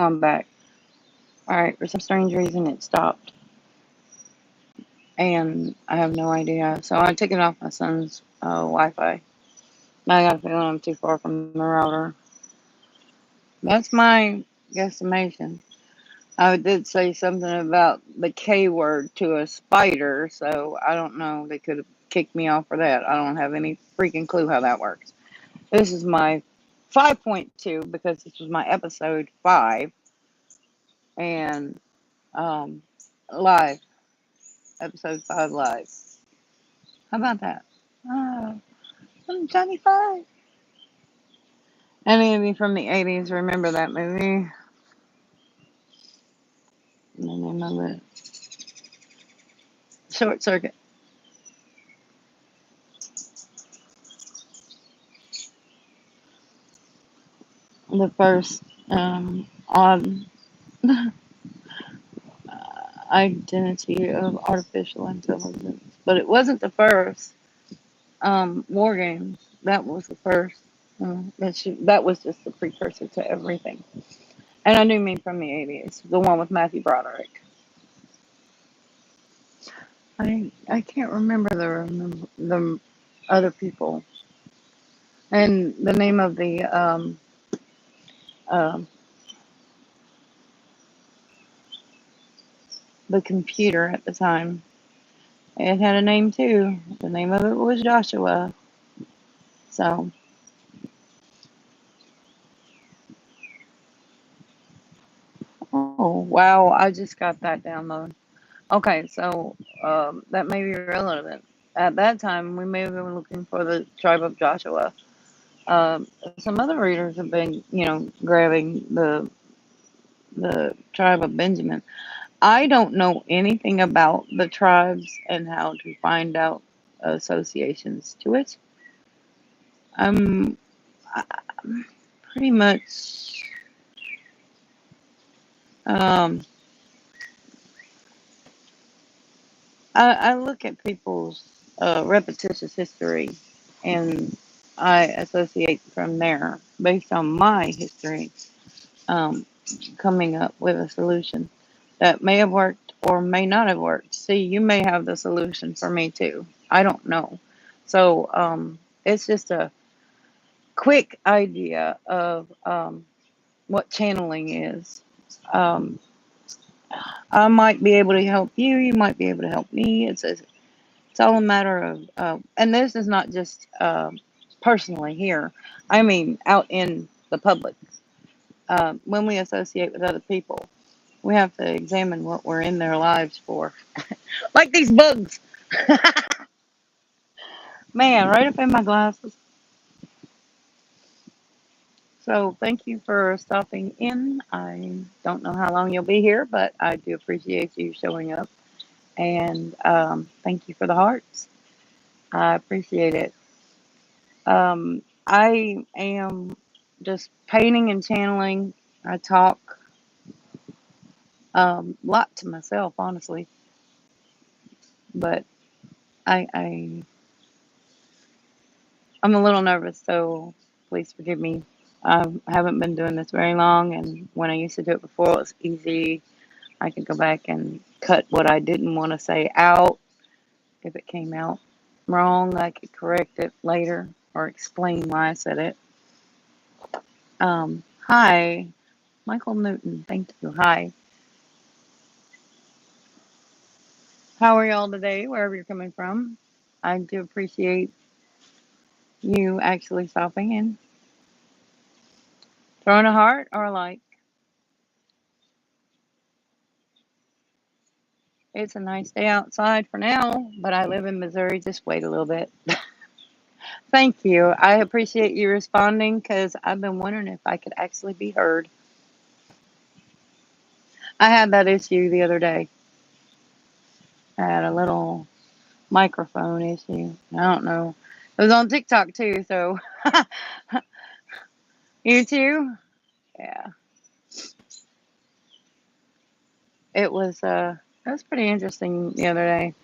I'm back. Alright, for some strange reason it stopped. And I have no idea. So I took it off my son's Wi-Fi. I got a feeling I'm too far from the router. That's my guesstimation. I did say something about the K word to a spider, so I don't know. They could have kicked me off for that. I don't have any freaking clue how that works. This is my 5.2 because this was my episode 5 and live. Episode 5 live. How about that? Oh, I'm Johnny 5. Any of you from the 80s remember that movie? The name of it. Short Circuit. The first odd identity of artificial intelligence. But it wasn't the first war games. That was the first. That was just the precursor to everything. And I do mean from the 80s. The one with Matthew Broderick. I can't remember the other people. And the name of um, the computer at the time. It had a name too. The name of it was Joshua. So, oh wow, I just got that download. Okay, so that may be relevant. At that time, we may have been looking for the tribe of Joshua. Some other readers have been, grabbing the tribe of Benjamin. I don't know anything about the tribes and how to find out associations to it. I'm pretty much um, I look at people's repetitious history and I associate from there based on my history, um, coming up with a solution that may have worked or may not have worked. See, you may have the solution for me too. I don't know. So it's just a quick idea of what channeling is. Um, I might be able to help you. You might be able to help me. It's all a matter of, and this is not just personally here. I mean, out in the public. When we associate with other people, we have to examine what we're in their lives for. Like these bugs. Man, right up in my glasses. So thank you for stopping in. I don't know how long you'll be here, but I do appreciate you showing up. And thank you for the hearts. I appreciate it. I am just painting and channeling. I talk a lot to myself, honestly, but I I'm a little nervous, so please forgive me. I haven't been doing this very long, and when I used to do it before, it was easy. I could go back and cut what I didn't want to say out. If it came out wrong, I could correct it later or explain why I said it. Hi, Michael Newton. Thank you. Hi. How are y'all today, wherever you're coming from? I do appreciate you actually stopping in. Throwing a heart or a like. It's a nice day outside for now, but I live in Missouri. Just wait a little bit. Thank you. I appreciate you responding because I've been wondering if I could actually be heard. I had that issue the other day. I had a little microphone issue. I don't know. It was on TikTok too, so you too? Yeah. It was pretty interesting the other day.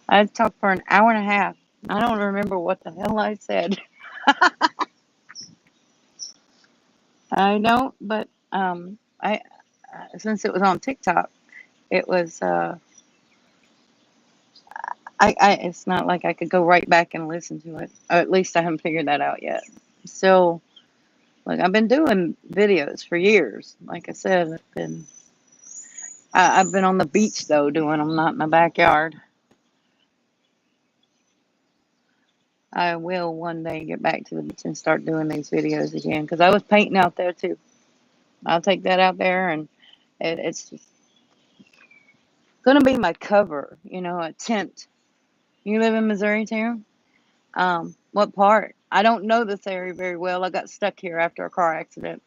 I talked for an hour and a half. I don't remember what the hell I said. I don't, but I since it was on TikTok, it was, it's not like I could go right back and listen to it. Or at least I haven't figured that out yet. Still, like, I've been doing videos for years. Like I said, I've been on the beach though doing them, not in the backyard. I will one day get back to the beach and start doing these videos again because I was painting out there too. I'll take that out there, and it's just gonna be my cover, a tent. You live in Missouri too? What part? I don't know this area very well. I got stuck here after a car accident.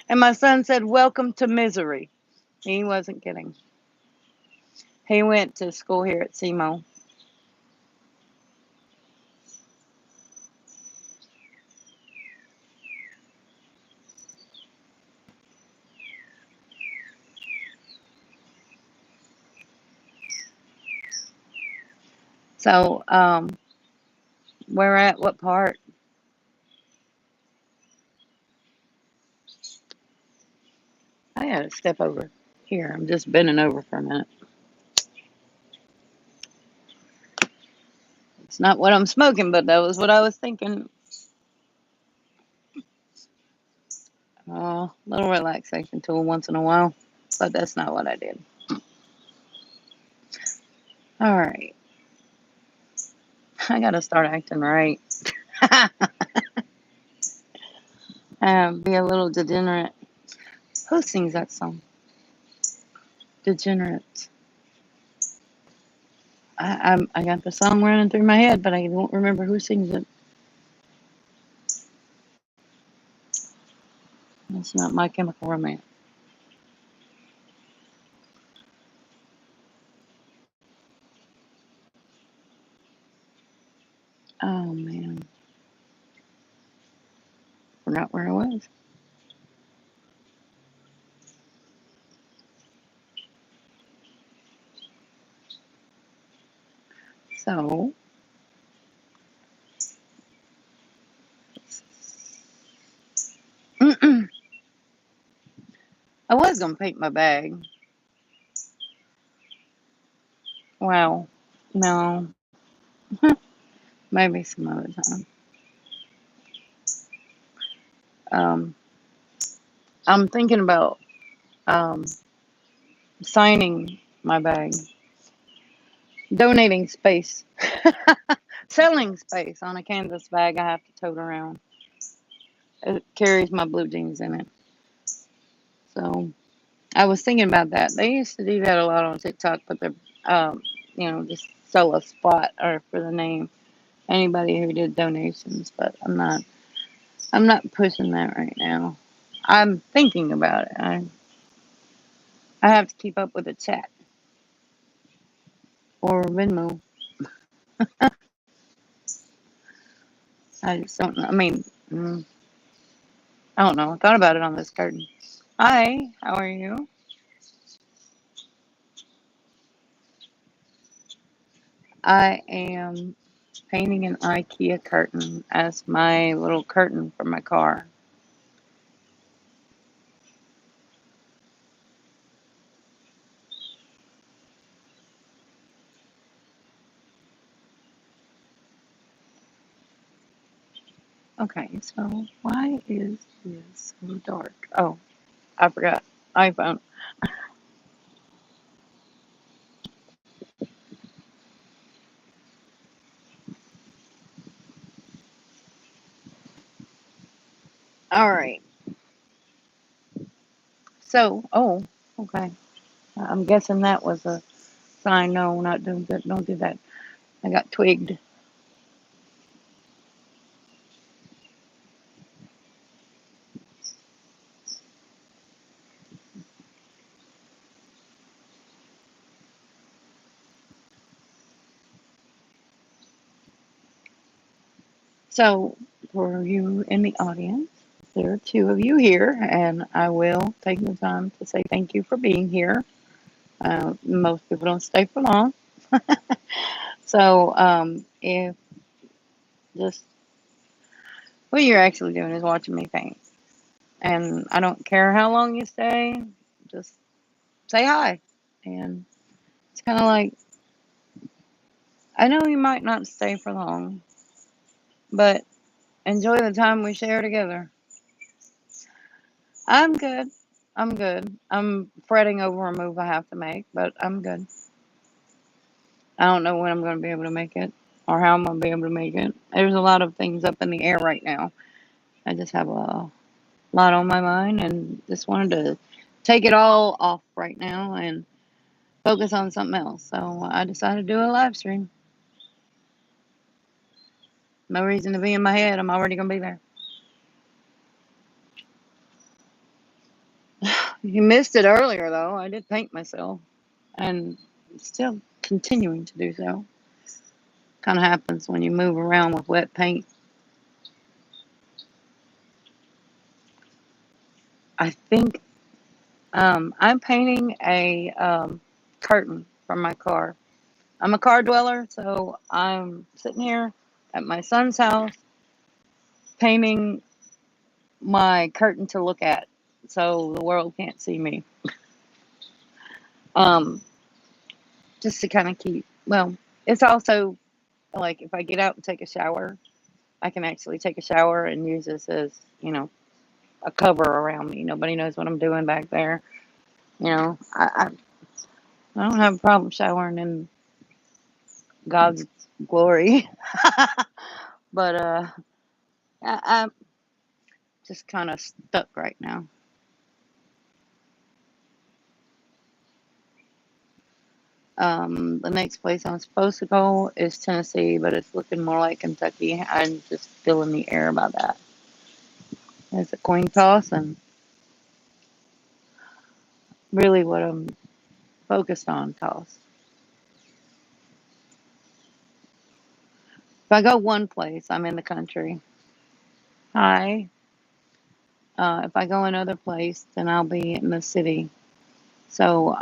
And my son said, "Welcome to misery." He wasn't kidding. He went to school here at SEMO. So, where at? What part? I gotta step over here. I'm just bending over for a minute. It's not what I'm smoking, but that was what I was thinking. Little relaxation tool once in a while, but that's not what I did. All right. I gotta start acting right. Be a little degenerate. Who sings that song? Degenerate. I got the song running through my head, but I don't remember who sings it. It's not My Chemical Romance. Oh man, forgot where I was. So I was gonna paint my bag. Wow, no, maybe some other time. Um, I'm thinking about um, signing my bag, donating space, selling space on a canvas bag I have to tote around. It carries my blue jeans in it. So I was thinking about that. They used to do that a lot on TikTok, but they're, just sell a spot or for the name. Anybody who did donations, but I'm not pushing that right now. I'm thinking about it. I have to keep up with the chat or Venmo. I just don't know. I mean, I don't know. I thought about it on this curtain. Hi, how are you? I am painting an IKEA curtain as my little curtain for my car. Okay, so why is this so dark? Oh, I forgot. iPhone. All right. So, okay. I'm guessing that was a sign. No, not doing that. Don't do that. I got twigged. So, for you in the audience, there are two of you here, and I will take the time to say thank you for being here. Most people don't stay for long. So, if just what you're actually doing is watching me paint. And I don't care how long you stay, just say hi. And it's kind of like, I know you might not stay for long, but enjoy the time we share together. I'm good. I'm good. I'm fretting over a move I have to make, but I'm good. I don't know when I'm going to be able to make it or how I'm going to be able to make it. There's a lot of things up in the air right now. I just have a lot on my mind and just wanted to take it all off right now and focus on something else. So I decided to do a live stream. No reason to be in my head. I'm already going to be there. You missed it earlier, though. I did paint myself and still continuing to do so. Kind of happens when you move around with wet paint. I think I'm painting a curtain for my car. I'm a car dweller, so I'm sitting here at my son's house painting my curtain to look at so the world can't see me. Um, just to kind of keep, well, it's also like if I get out and take a shower, I can actually take a shower and use this as, a cover around me. Nobody knows what I'm doing back there. I don't have a problem showering in God's glory. But I'm just kind of stuck right now. The next place I'm supposed to go is Tennessee, but it's looking more like Kentucky. I'm just still in the air about that. It's a coin toss, and really what I'm focused on toss. If I go one place, I'm in the country. Hi. If I go another place, then I'll be in the city. So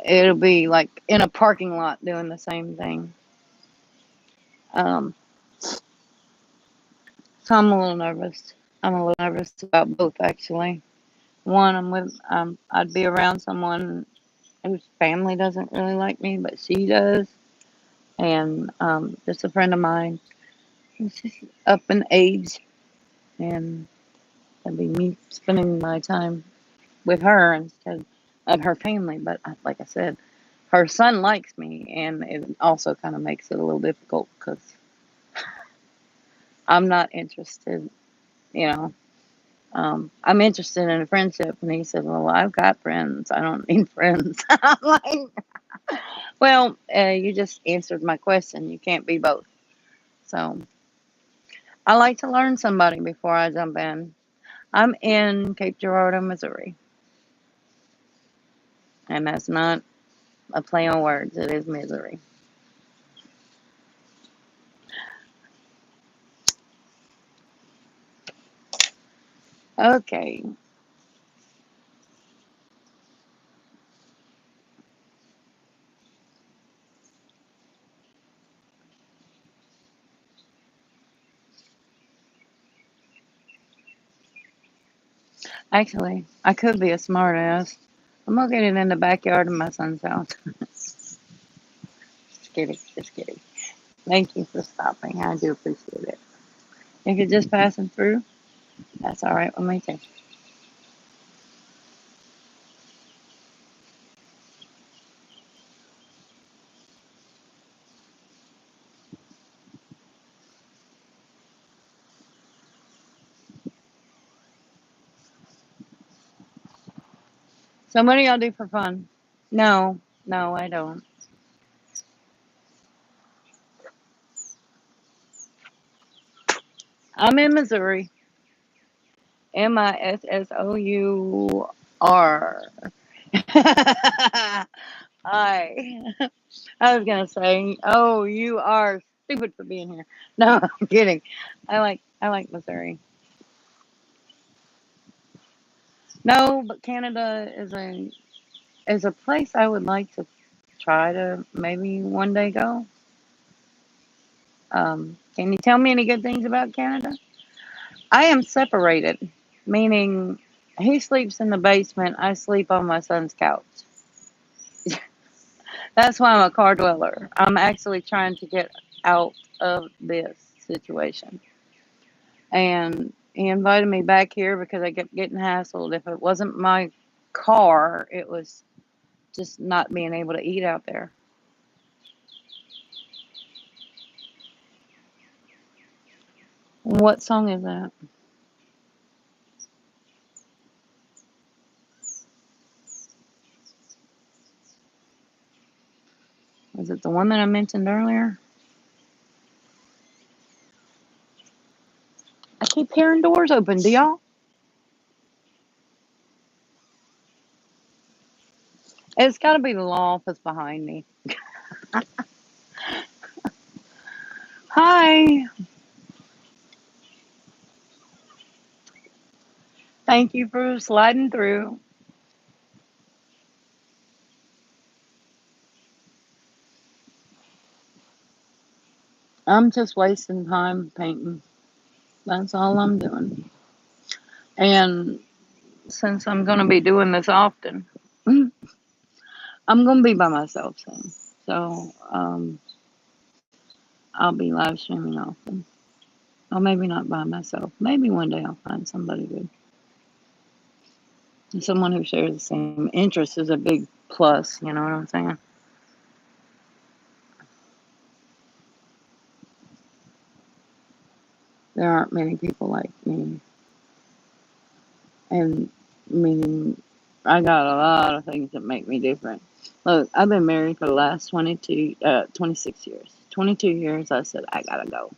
it'll be like in a parking lot doing the same thing. Um, so I'm a little nervous. I'm a little nervous about both, actually. One, I'd be around someone whose family doesn't really like me, but she does. And just a friend of mine, she's up in age, and it'd be me spending my time with her instead of her family. But like I said, her son likes me, and it also kind of makes it a little difficult because I'm not interested, you know. I'm interested in a friendship, and he said, "Well, I've got friends. I don't need friends." I'm like, "Well, you just answered my question. You can't be both." So I like to learn somebody before I jump in. I'm in Cape Girardeau, Missouri, and that's not a play on words. It is Missouri. Okay. Actually, I could be a smart ass. I'm located in the backyard of my son's house. Just kidding. Just kidding. Thank you for stopping. I do appreciate it. If you're just passing through, that's all right with me too. So what do y'all do for fun? No, no, I don't. I'm in Missouri. Missour. Hi. I was gonna say, oh, you are stupid for being here. No, I'm kidding. I like Missouri. No, but Canada is a place I would like to try to maybe one day go. Can you tell me any good things about Canada? I am separated. meaning he sleeps in the basement. I sleep on my son's couch. That's why I'm a car dweller. I'm actually trying to get out of this situation. And he invited me back here because I kept getting hassled. If it wasn't my car, it was just not being able to eat out there. What song is that? Is it the one that I mentioned earlier? I keep hearing doors open. Do y'all? It's got to be the law office behind me. Hi. Thank you for sliding through. I'm just wasting time painting. That's all I'm doing. And since I'm going to be doing this often, I'm going to be by myself soon. So I'll be live streaming often. Or maybe not by myself. Maybe one day I'll find somebody good. Someone who shares the same interests is a big plus, you know what I'm saying? There aren't many people like me. And meaning I got a lot of things that make me different. Look, I've been married for the last 26 years. 22 years, I said, I gotta go.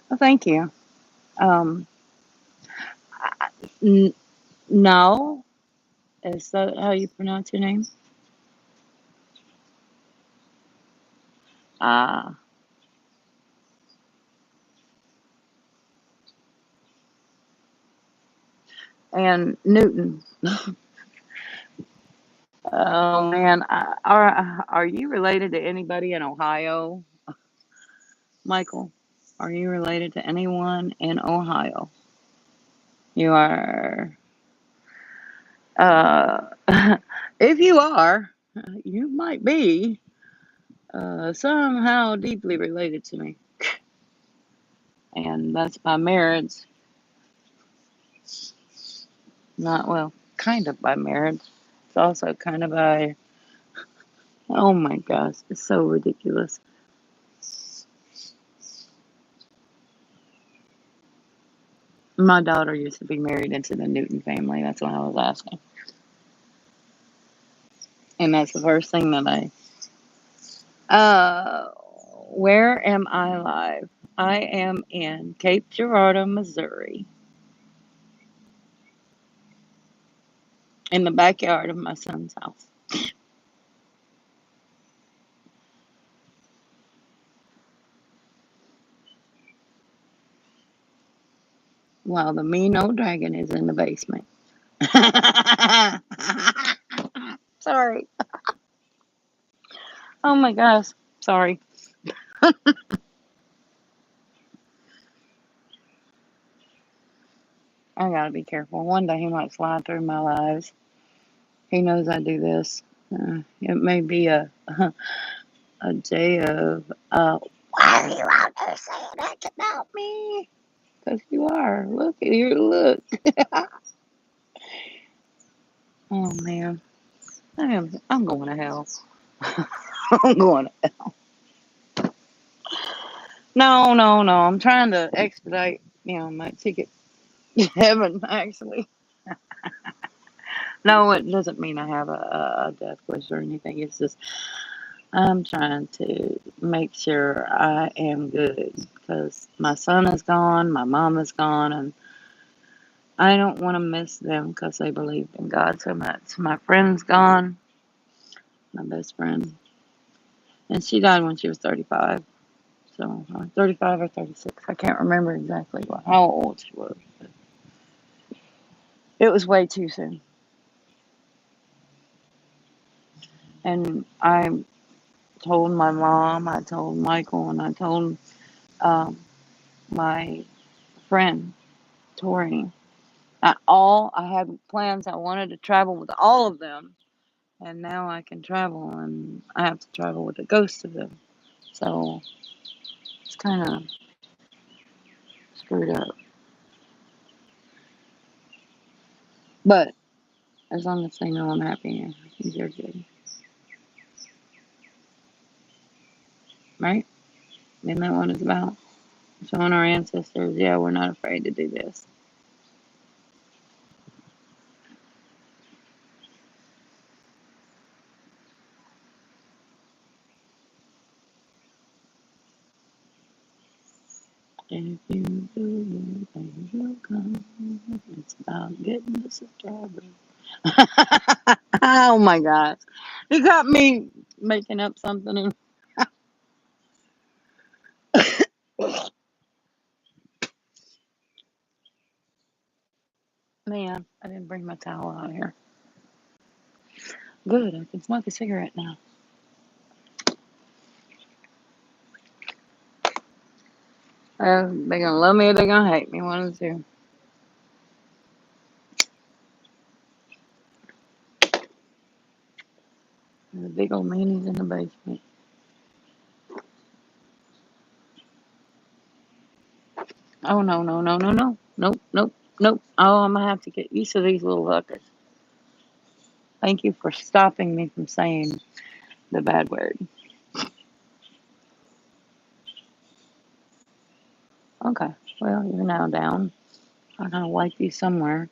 Well, thank you. Um, n- no, is that how you pronounce your name? Ah, and Newton. Oh man, are you related to anybody in Ohio, Michael? Are you related to anyone in Ohio? You are. Uh, if you are, you might be somehow deeply related to me, and that's by marriage. Not well, kind of by marriage. It's also kind of by. Oh my gosh, it's so ridiculous. My daughter used to be married into the Newton family. That's what I was asking. And that's the first thing that where am I live? I am in Cape Girardeau, Missouri, in the backyard of my son's house. While the mean old dragon is in the basement. Sorry. Oh my gosh. Sorry. I gotta be careful. One day he might slide through my lives. He knows I do this. It may be a day of, why are you out there saying that about me? Because you are. Look at your look. Oh man. I'm going to hell. I'm going to No, no, no. I'm trying to expedite, my ticket to heaven, actually. No, it doesn't mean I have a death wish or anything. It's just I'm trying to make sure I am good because my son is gone, my mom is gone, and I don't want to miss them because they believed in God so much. My friend's gone, my best friend, and she died when she was 35. So 35 or 36. I can't remember exactly how old she was. But it was way too soon. And I told my mom, I told Michael, and I told um, my friend Tori. I had plans. I wanted to travel with all of them, and now I can travel, and I have to travel with the ghost of them. So it's kind of screwed up. But as long as they know I'm happy, I think they're good, right? Isn't that what it's about? Showing our ancestors, yeah, we're not afraid to do this. If you do, things will come. It's about getting the subscribers. Oh my gosh. You got me making up something. Man, I didn't bring my towel out here. Good, I can smoke a cigarette now. They're gonna love me or they're gonna hate me, one of the two. There's a big old meanies in the basement. Oh no, no, no, no, no. Nope, nope, nope. Oh, I'm gonna have to get used to these little fuckers. Thank you for stopping me from saying the bad word. Okay, well, you're now down. I gotta wipe you somewhere.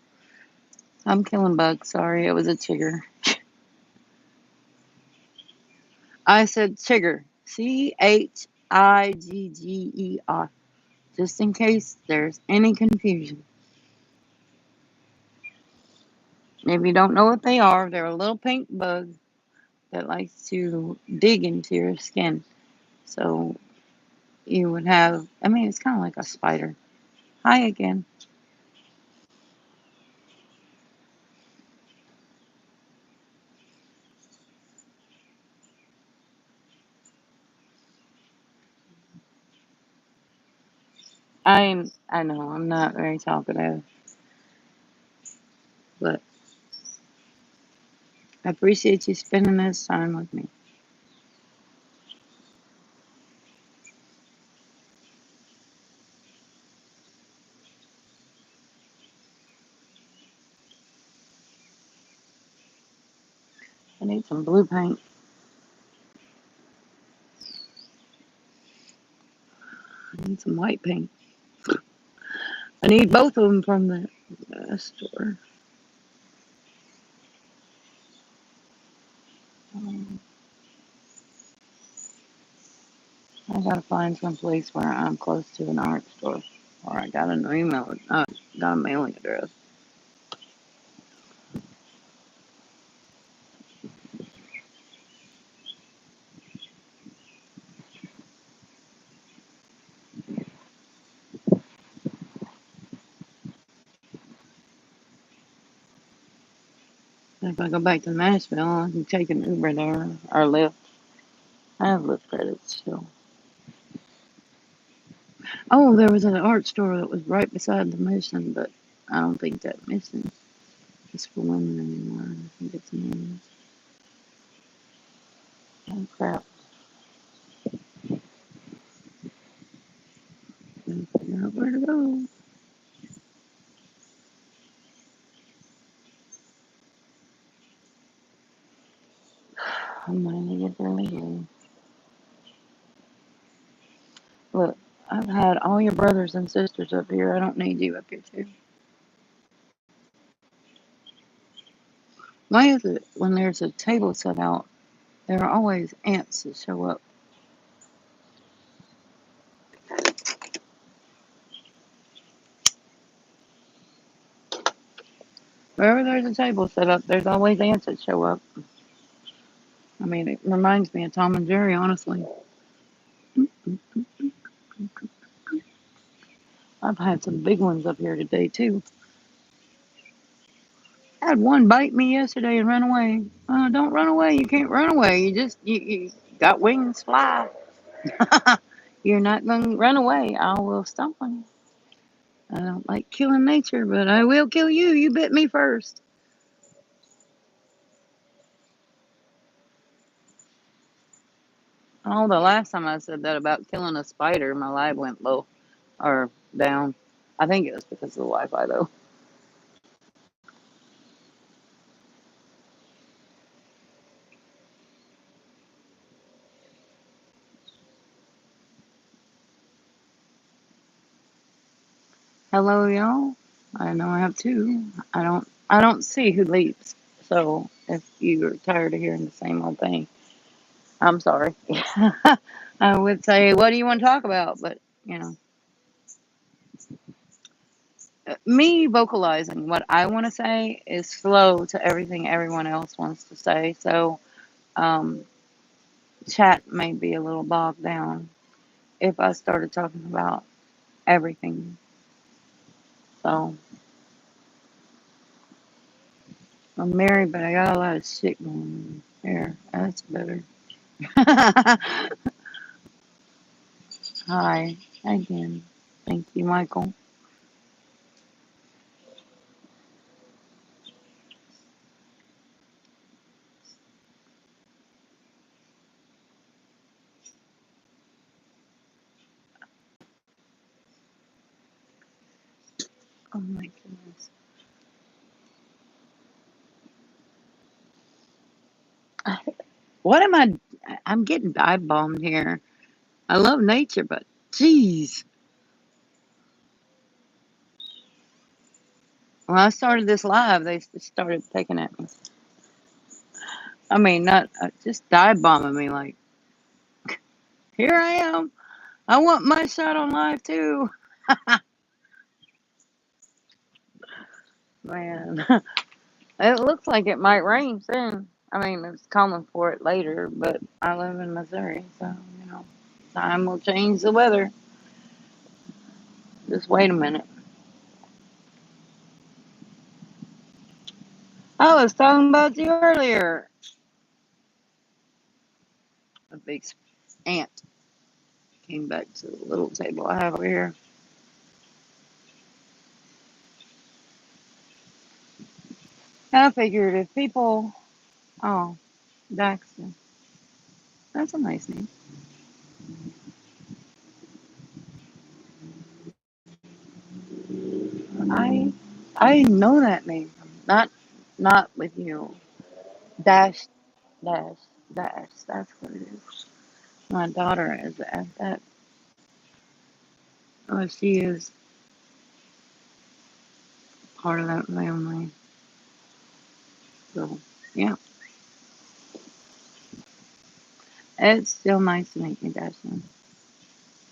I'm killing bugs. Sorry, it was a chigger. I said chigger. Chigger. Just in case there's any confusion. If you don't know what they are, they're a little pink bug that likes to dig into your skin. So you would have, I mean, it's kind of like a spider. Hi again. I know, I'm not very talkative, but I appreciate you spending this time with me. I need some blue paint. I need some white paint. I need both of them from the store. Um, I gotta find some place where I'm close to an art store, or I got an email, got a mailing address. If I go back to Nashville, I can take an Uber there or Lyft. I have Lyft credits still. Oh, there was an art store that was right beside the mission, but I don't think that mission is for women anymore. I think it's men. Oh crap! Gotta figure out where to go. I'm gonna get there later. Look, I've had all your brothers and sisters up here. I don't need you up here too. Why is it when there's a table set out, there are always ants that show up? Wherever there's a table set up, there's always ants that show up. I mean, it reminds me of Tom and Jerry, honestly. I've had some big ones up here today, too. I had one bite me yesterday and run away. Don't run away. You can't run away. You got wings, fly. You're not going to run away. I will stomp on you. I don't like killing nature, but I will kill you. You bit me first. Oh, the last time I said that about killing a spider, my live went low or down. I think it was because of the Wi-Fi, though. Hello, y'all. I know I have two. I don't see who leaves. So if you're tired of hearing the same old thing, I'm sorry. I would say, what do you want to talk about? But you know, me vocalizing what I want to say is flow to everything everyone else wants to say. So um, chat may be a little bogged down if I started talking about everything. So I'm married, but I got a lot of shit going on here. That's better. Hi again. Thank you, Michael. Oh my goodness. What am I? I'm getting dive bombed here. I love nature, but geez. When I started this live, they started taking at me. I mean, not just dive bombing me. Like, here I am. I want my shot on live too. Man, it looks like it might rain soon. I mean, it's calling for it later, but I live in Missouri, so time will change the weather. Just wait a minute. I was talking about you earlier. A big ant came back to the little table I have over here. And I figured if people, oh, Daxton, that's a nice name. I I know that name. Not with you. Dash, dash, dash. That's what it is. My daughter is at that. Oh, she is part of that family. So yeah, it's still nice to meet you, Dashton.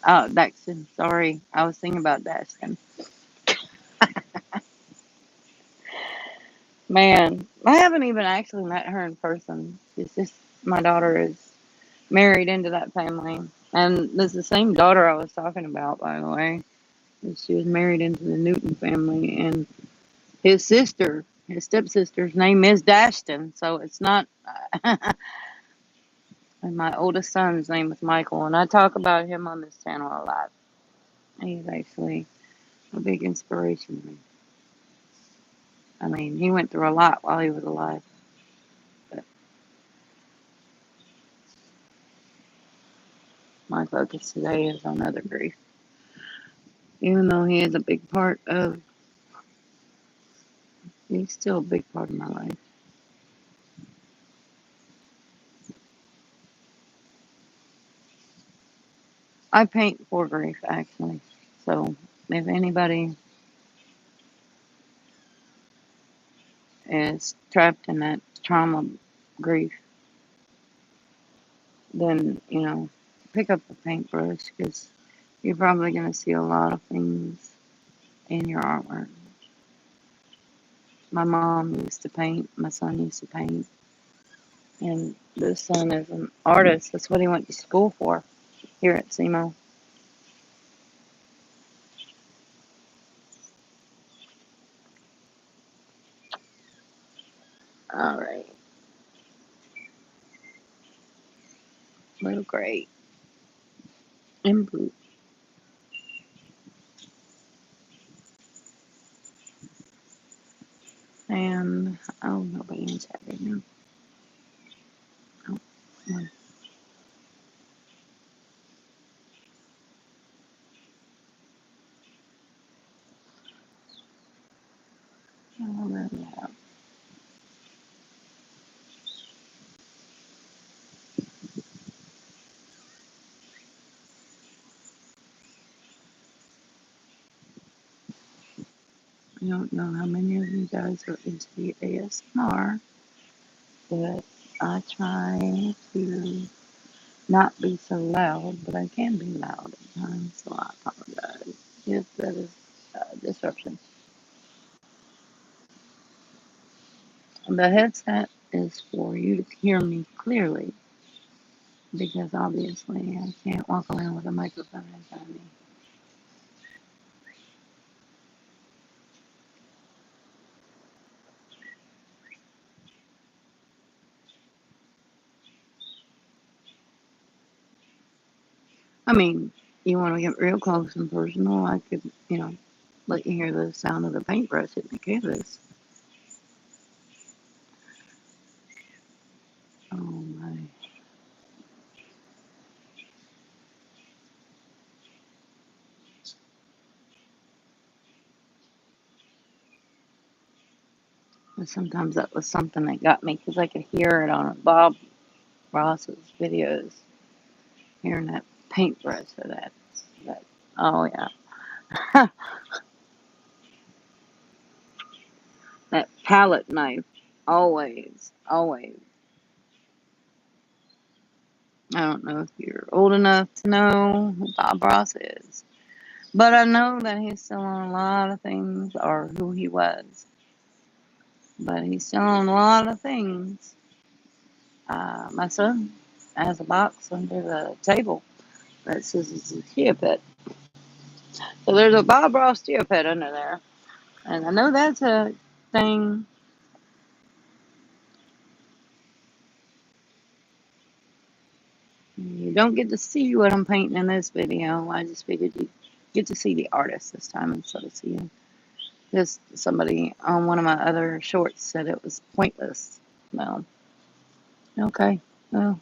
Oh, Daxton. Sorry, I was thinking about Dashton. Man, I haven't even actually met her in person. It's just my daughter is married into that family. And this is the same daughter I was talking about, by the way. She was married into the Newton family. And his sister, his stepsister's name is Dashton. So it's not. And my oldest son's name is Michael. And I talk about him on this channel a lot. He's actually a big inspiration to me. I mean, he went through a lot while he was alive. But my focus today is on other grief. Even though he is a big part of, he's still a big part of my life. I paint for grief, actually. So if anybody is trapped in that trauma grief, then, pick up a paintbrush because you're probably going to see a lot of things in your artwork. My mom used to paint, my son used to paint, and this son is an artist. That's what he went to school for here at SEMO. All right. Well, great. Input. And, oh, nobody in chat right now. Oh, no. Oh, where we at? I don't know how many of you guys are into the ASMR, but I try to not be so loud, but I can be loud at times, so I apologize if that is disruption. The headset is for you to hear me clearly, because obviously I can't walk around with a microphone in front of me. I mean, you want to get real close and personal, I could, let you hear the sound of the paintbrush hitting the canvas. Oh my. And sometimes that was something that got me, because I could hear it on Bob Ross's videos, hearing that paintbrush. So that, oh yeah. That palette knife, always, always. I don't know if you're old enough to know who Bob Ross is, but I know that he's still on a lot of things, or who he was. But he's still on a lot of things. My son has a box under the table that says it's a chia pet. So there's a Bob Ross chia pet under there. And I know that's a thing. You don't get to see what I'm painting in this video. I just figured you get to see the artist this time instead of seeing this. Somebody on one of my other shorts said it was pointless. Well, okay. Well,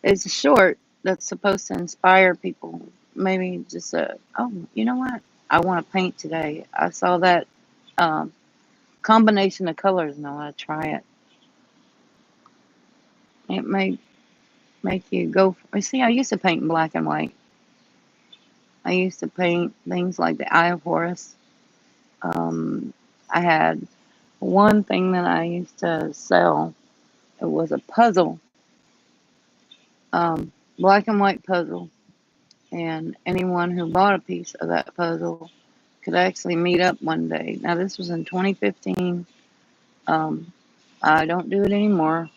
it's a short that's supposed to inspire people. Maybe just oh, you know what? I want to paint today. I saw that um, combination of colors and I want to try it. It may make you go. See, I used to paint in black and white. I used to paint things like the Eye of Horus. I had one thing that I used to sell. It was a puzzle, black and white puzzle, and anyone who bought a piece of that puzzle could actually meet up one day. Now this was in 2015. Um, I don't do it anymore,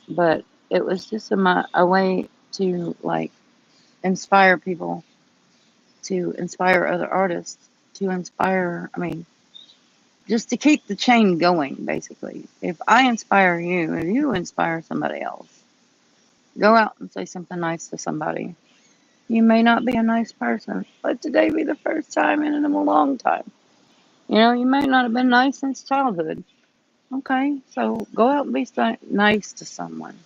but it was just a way to like inspire people, to inspire other artists, to inspire. I mean, just to keep the chain going, basically. If I inspire you, if you inspire somebody else, go out and say something nice to somebody. You may not be a nice person, but today be the first time in a long time. You may not have been nice since childhood. Okay, so go out and be nice to someone.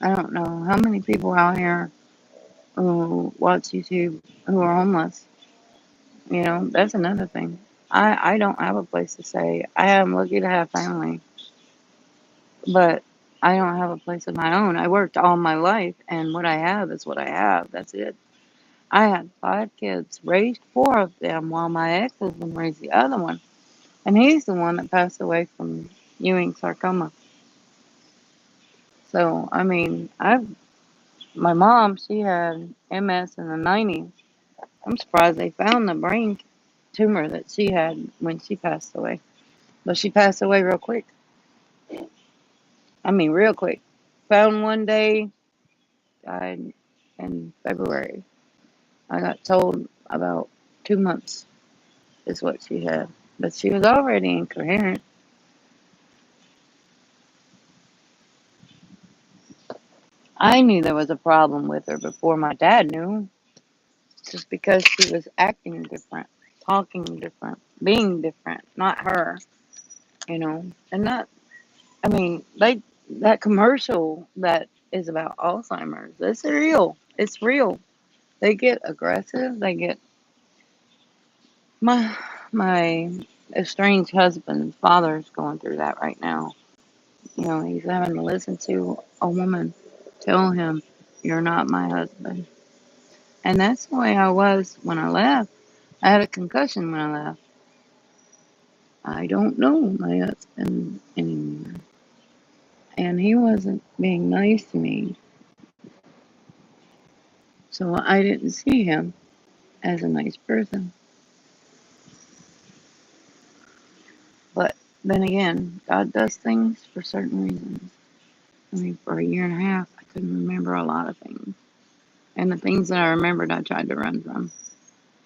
I don't know how many people out here who watch YouTube who are homeless. That's another thing. I don't have a place to stay. I am lucky to have family, but I don't have a place of my own. I worked all my life, and what I have is what I have. That's it. I had 5 kids, raised 4 of them, while my ex-husband raised the other one, and he's the one that passed away from Ewing sarcoma. So, I mean, my mom, she had MS in the 90s. I'm surprised they found the brain tumor that she had when she passed away. But she passed away real quick. I mean, real quick. Found one day, died in February. I got told about 2 months is what she had. But she was already incoherent. I knew there was a problem with her before my dad knew, just because she was acting different, talking different, being different, not her, and not, I mean, that commercial that is about Alzheimer's, it's real. It's real. They get aggressive. They get, my, my estranged husband's father's going through that right now. He's having to listen to a woman tell him, "You're not my husband." And that's the way I was when I left. I had a concussion when I left. I don't know my husband anymore. And he wasn't being nice to me. So I didn't see him as a nice person. But then again, God does things for certain reasons. I mean, for a year and a half, I couldn't remember a lot of things. And the things that I remembered, I tried to run from.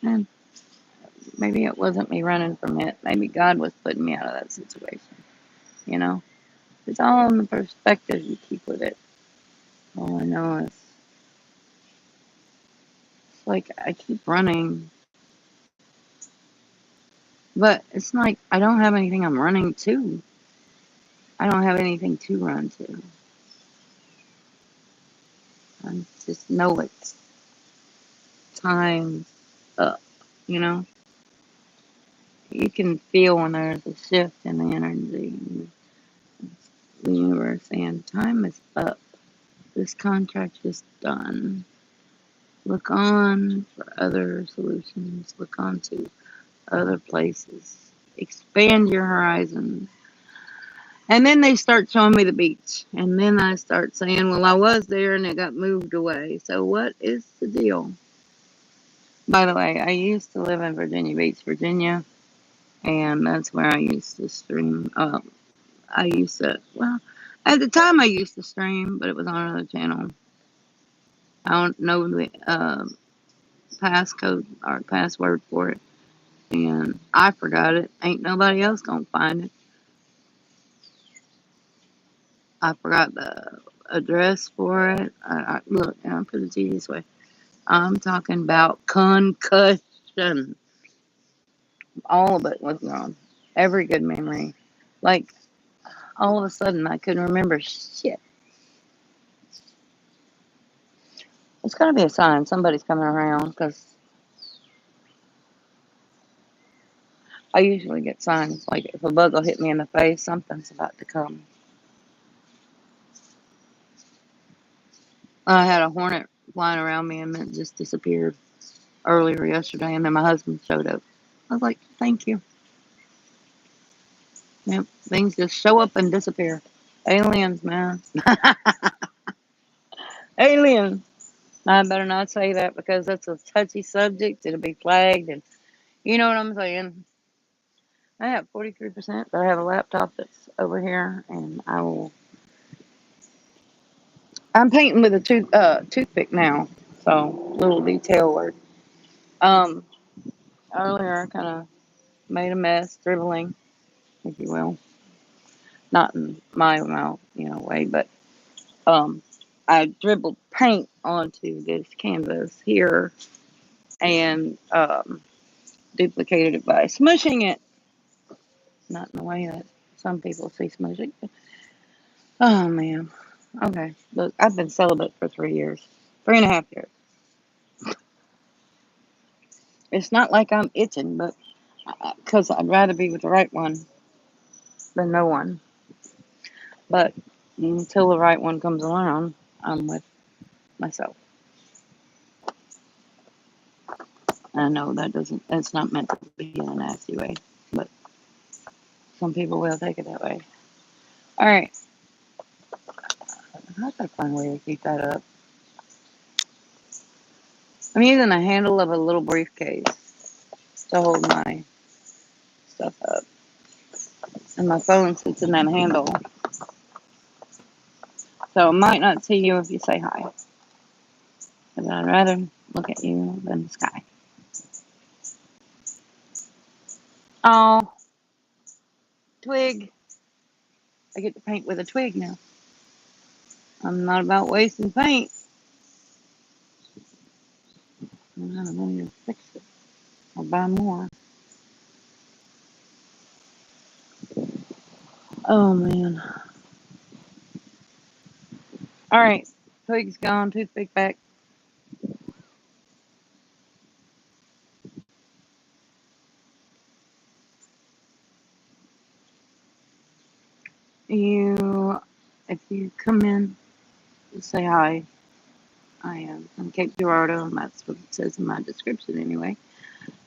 And maybe it wasn't me running from it. Maybe God was putting me out of that situation. You know, it's all in the perspective you keep with it. All I know is, it's like I keep running, but it's like I don't have anything I'm running to. I don't have anything to run to. I just know it's time up. You know, you can feel when there's a shift in the energy. The universe saying, time is up. This contract is done. Look on for other solutions. Look on to other places. Expand your horizons. And then they start showing me the beach. And then I start saying, well, I was there and it got moved away. So what is the deal? By the way, I used to live in Virginia Beach, Virginia. And that's where I used to stream. Well, at the time I used to stream, but it was on another channel. I don't know the passcode or password for it. And I forgot it. Ain't nobody else gonna find it. I forgot the address for it. Look, I'll put it to you this way. I'm talking about concussion. All of it was gone. Every good memory. Like, all of a sudden, I couldn't remember shit. It's gotta be a sign somebody's coming around, because I usually get signs. Like, if a bug will hit me in the face, something's about to come. I had a hornet flying around me and it just disappeared earlier yesterday, and then my husband showed up. I was like, thank you. Yep, things just show up and disappear. Aliens, man. Aliens. I better not say that because that's a touchy subject. It'll be flagged, and you know what I'm saying. I have 43%, but I have a laptop that's over here, and I'm painting with a toothpick now, so little detail work. Um, Earlier I kind of made a mess, dribbling, if you will, not in my mouth, way, but I dribbled paint onto this canvas here and duplicated it by smushing it. Not in the way that some people see smushing. Oh man. Okay. Look, I've been celibate for 3 years, 3.5 years. It's not like I'm itching, but because I'd rather be with the right one than no one. But until the right one comes around, I'm with myself. I know it's not meant to be in a nasty way, but some people will take it that way. All right. I gotta find a way to keep that up. I'm using the handle of a little briefcase to hold my stuff up. And my phone sits in that handle. So I might not see you if you say hi. But I'd rather look at you than the sky. Oh, twig. I get to paint with a twig now. I'm not about wasting paint. I'm going to fix it or buy more. Oh, man. All right. Twig's gone. Toothpick back. If you come in, say hi. I am from Cape Girardeau, and that's what it says in my description anyway.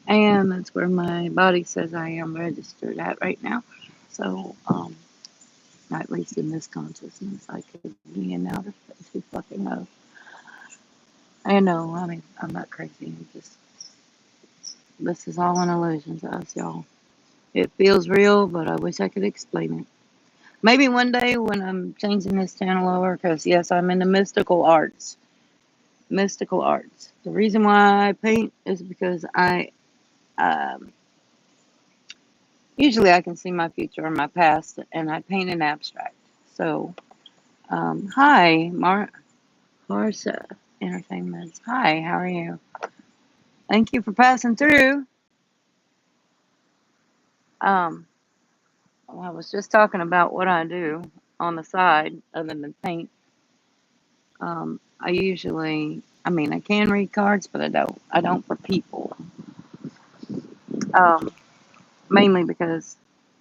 And that's where my body says I am registered at right now. So, at least in this consciousness, I could be in outer space. Who fucking knows? I know, I mean, I'm not crazy. This is all an illusion to us, y'all. It feels real, but I wish I could explain it. Maybe one day when I'm changing this channel over, because yes, I'm into mystical arts. Mystical arts. The reason why I paint is because um, usually I can see my future or my past, and I paint in abstract. So, hi, Marcia Entertainment. Hi, how are you? Thank you for passing through. Um, I was just talking about what I do on the side, other than paint. I mean, I can read cards, but I don't. I don't for people. Um, Mainly because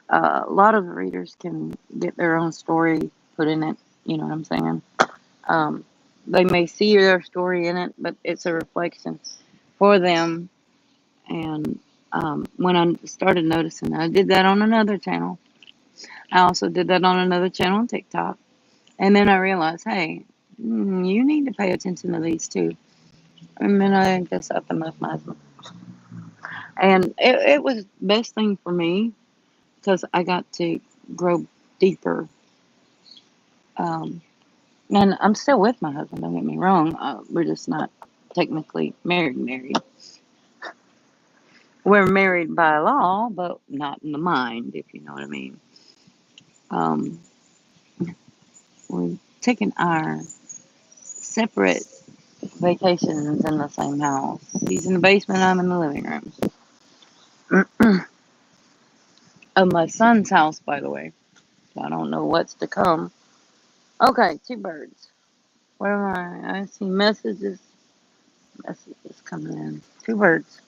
a lot of the readers can get their own story put in it. You know what I'm saying? Um, they may see their story in it, but it's a reflection for them. And when I started noticing, I did that on another channel. I also did that on another channel on TikTok. And then I realized, hey, you need to pay attention to these too. And then I just up them with my husband. And it was the best thing for me because I got to grow deeper. Um, and I'm still with my husband, don't get me wrong. We're just not technically married. We're married by law, but not in the mind, if you know what I mean. Um, we're taking our separate vacations in the same house. He's in the basement, I'm in the living room. Of my son's house, by the way. I don't know what's to come. Okay, two birds. What am I? I see messages. Messages coming in. Two birds.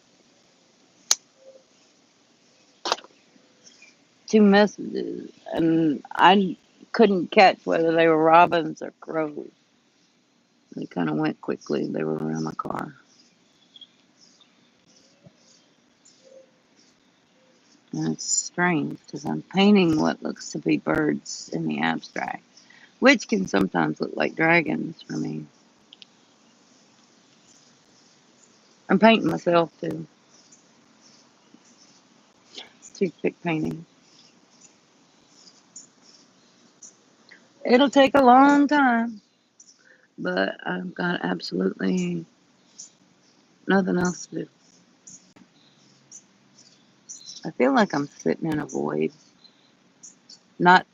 Two messages. And I couldn't catch whether they were robins or crows. They kind of went quickly. They were around my car. And it's strange because I'm painting what looks to be birds in the abstract, which can sometimes look like dragons for me. I'm painting myself too. Toothpick painting. It'll take a long time, but I've got absolutely nothing else to do. I feel like I'm sitting in a void, not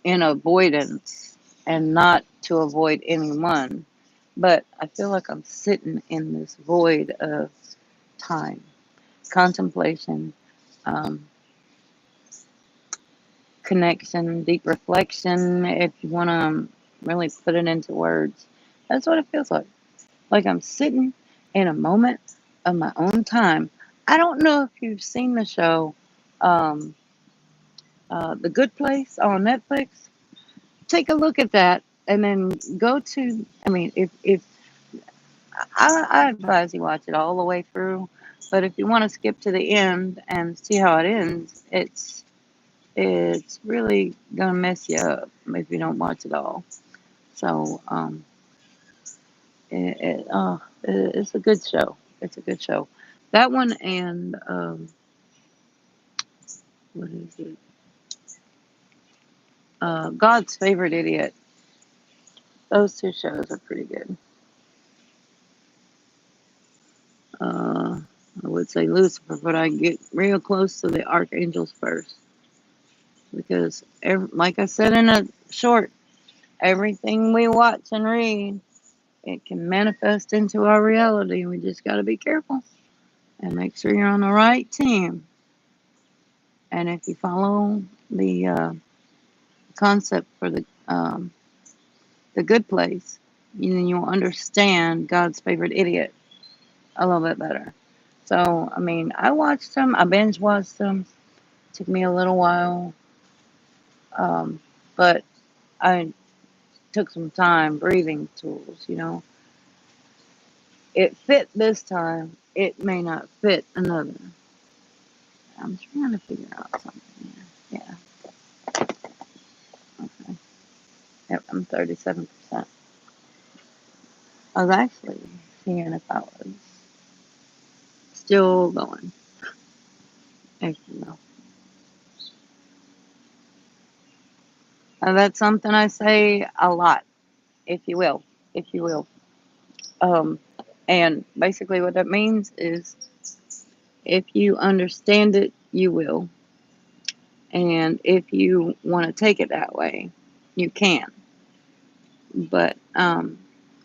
in avoidance and not to avoid anyone, but I feel like I'm sitting in this void of time, contemplation, um, connection, deep reflection, if you want to really put it into words. That's what it feels like. Like I'm sitting in a moment of my own time. I don't know if you've seen the show, um, The Good Place on Netflix. Take a look at that and then go to, I mean, if I advise you watch it all the way through, but if you want to skip to the end and see how it ends, it's really gonna mess you up if you don't watch it all. So it's a good show. It's a good show. That one and what is it? God's Favorite Idiot. Those two shows are pretty good. I would say Lucifer, but I get real close to the archangels first because, like I said in a short, everything we watch and read, it can manifest into our reality. We just got to be careful and make sure you're on the right team. And if you follow the concept for the good place, then you'll understand God's favorite idiot a little bit better. So, I mean, I watched them. I binge watched them. Took me a little while, but I took some time, breathing tools. It fit this time. It may not fit another. I'm trying to figure out something here. Yeah. Okay. Yep, I'm 37%. I was actually seeing if I was still going. If you know. And that's something I say a lot, if you will. If you will. Um, and basically what that means is if you understand it, you will. And if you want to take it that way, you can. But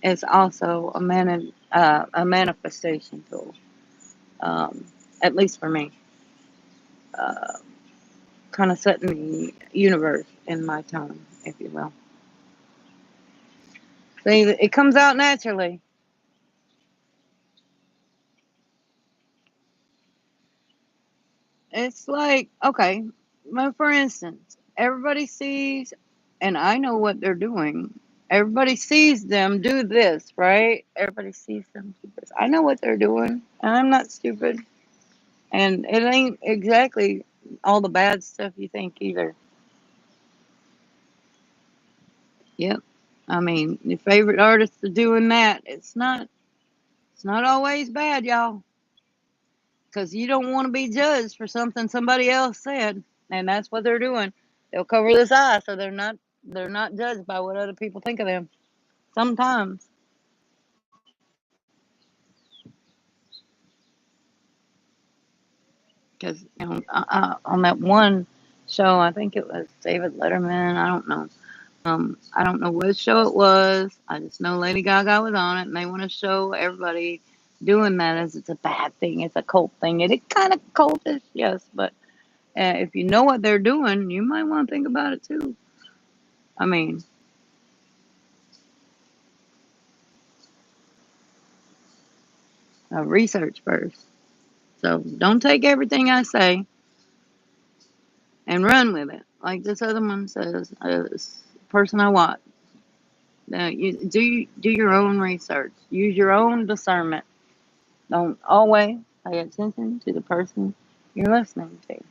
it's also a manifestation tool, at least for me. Uh, kind of setting the universe in my tone, if you will. See, it comes out naturally. It's like, okay, for instance, everybody sees, and I know what they're doing. Everybody sees them do this, right? Everybody sees them do this. I know what they're doing, and I'm not stupid. And it ain't exactly all the bad stuff you think either. Yep. I mean, your favorite artists are doing that. It's not always bad, y'all. Because you don't want to be judged for something somebody else said, and that's what they're doing. They'll cover this eye so they're not judged by what other people think of them. Sometimes, because on that one show, I think it was David Letterman. I don't know. I don't know what show it was. I just know Lady Gaga was on it, and they want to show everybody doing that as it's a bad thing. It's a cult thing. It is kind of cultish, yes, but if you know what they're doing, you might want to think about it too. I mean, research first. So don't take everything I say and run with it. Like this other one says, this person I watch. You do your own research. Use your own discernment. Don't always pay attention to the person you're listening to.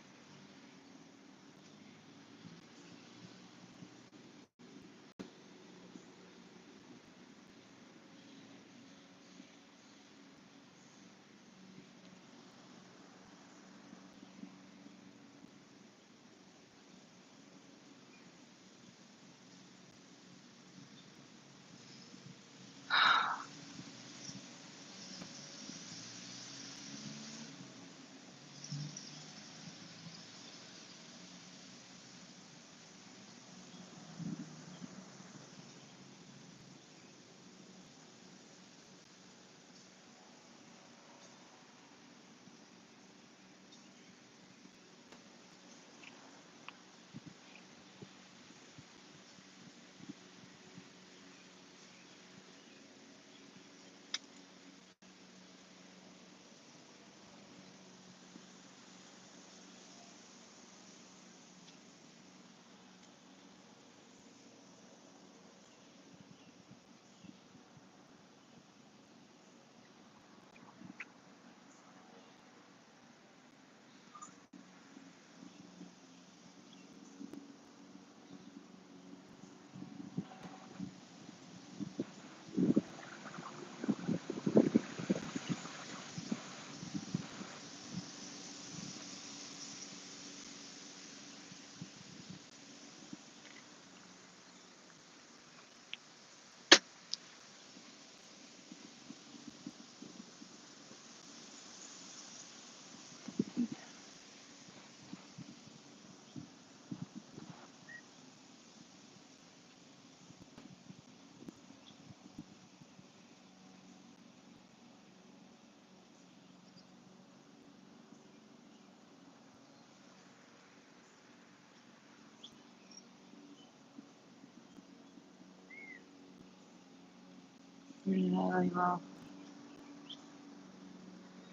Yeah,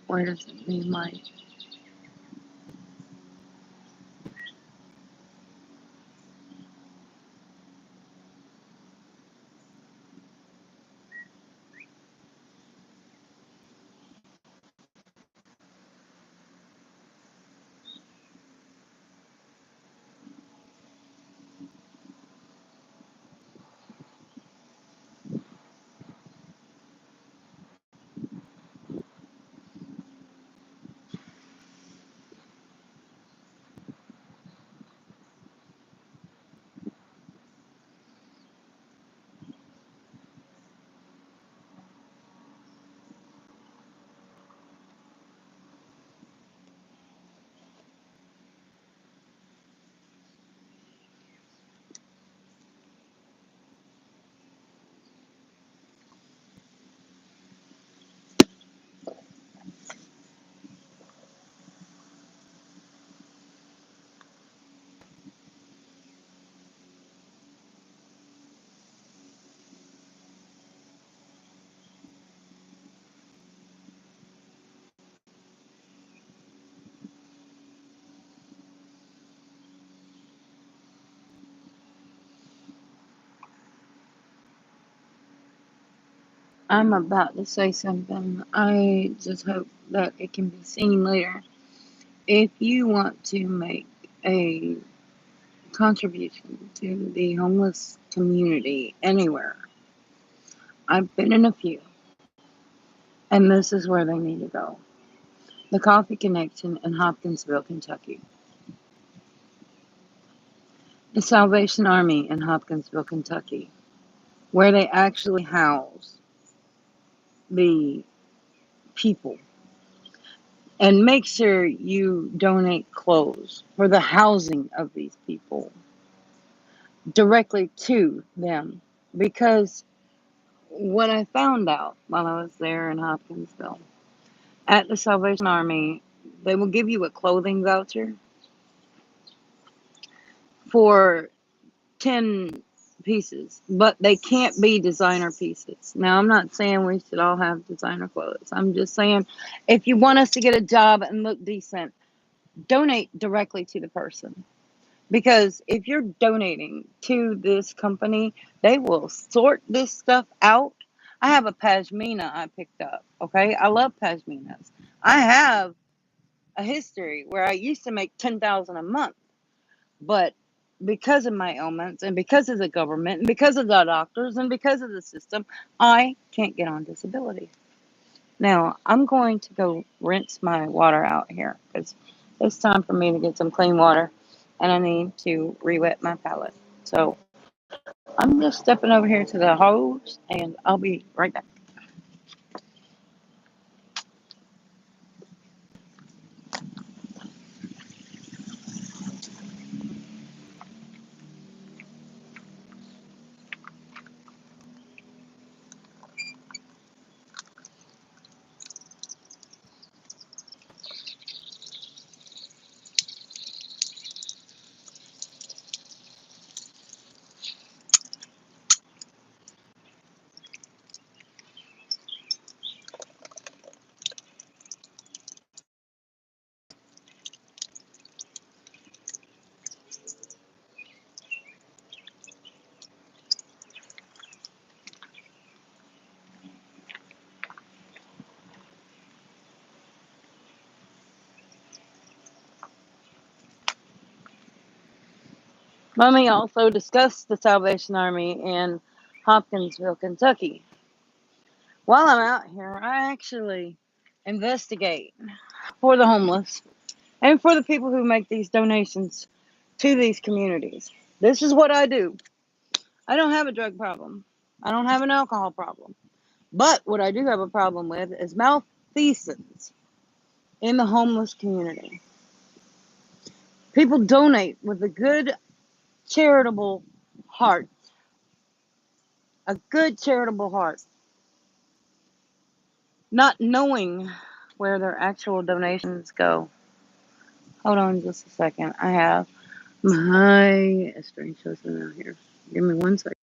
where does it mean my? I'm about to say something. I just hope that it can be seen later. If you want to make a contribution to the homeless community anywhere, I've been in a few, and this is where they need to go. The Coffee Connection in Hopkinsville, Kentucky. The Salvation Army in Hopkinsville, Kentucky, where they actually house the people. And make sure you donate clothes for the housing of these people directly to them. Because what I found out while I was there in Hopkinsville, at the Salvation Army, they will give you a clothing voucher for 10 pieces, but they can't be designer pieces. Now, I'm not saying we should all have designer clothes. I'm just saying if you want us to get a job and look decent, donate directly to the person. Because if you're donating to this company, they will sort this stuff out. I have a pashmina I picked up. Okay, I love pashminas. I have a history where I used to make 10,000 a month, but because of my ailments and because of the government and because of the doctors and because of the system, I can't get on disability. Now I'm going to go rinse my water out here because it's time for me to get some clean water, and I need to re-wet my palette. So I'm just stepping over here to the hose, and I'll be right back. Let me also discuss the Salvation Army in Hopkinsville, Kentucky. While I'm out here, I actually investigate for the homeless and for the people who make these donations to these communities. This is what I do. I don't have a drug problem. I don't have an alcohol problem. But what I do have a problem with is malfeasance in the homeless community. People donate with a good charitable heart. A good charitable heart. Not knowing where their actual donations go. Hold on just a second. I have my strange husband out here. Give me one second.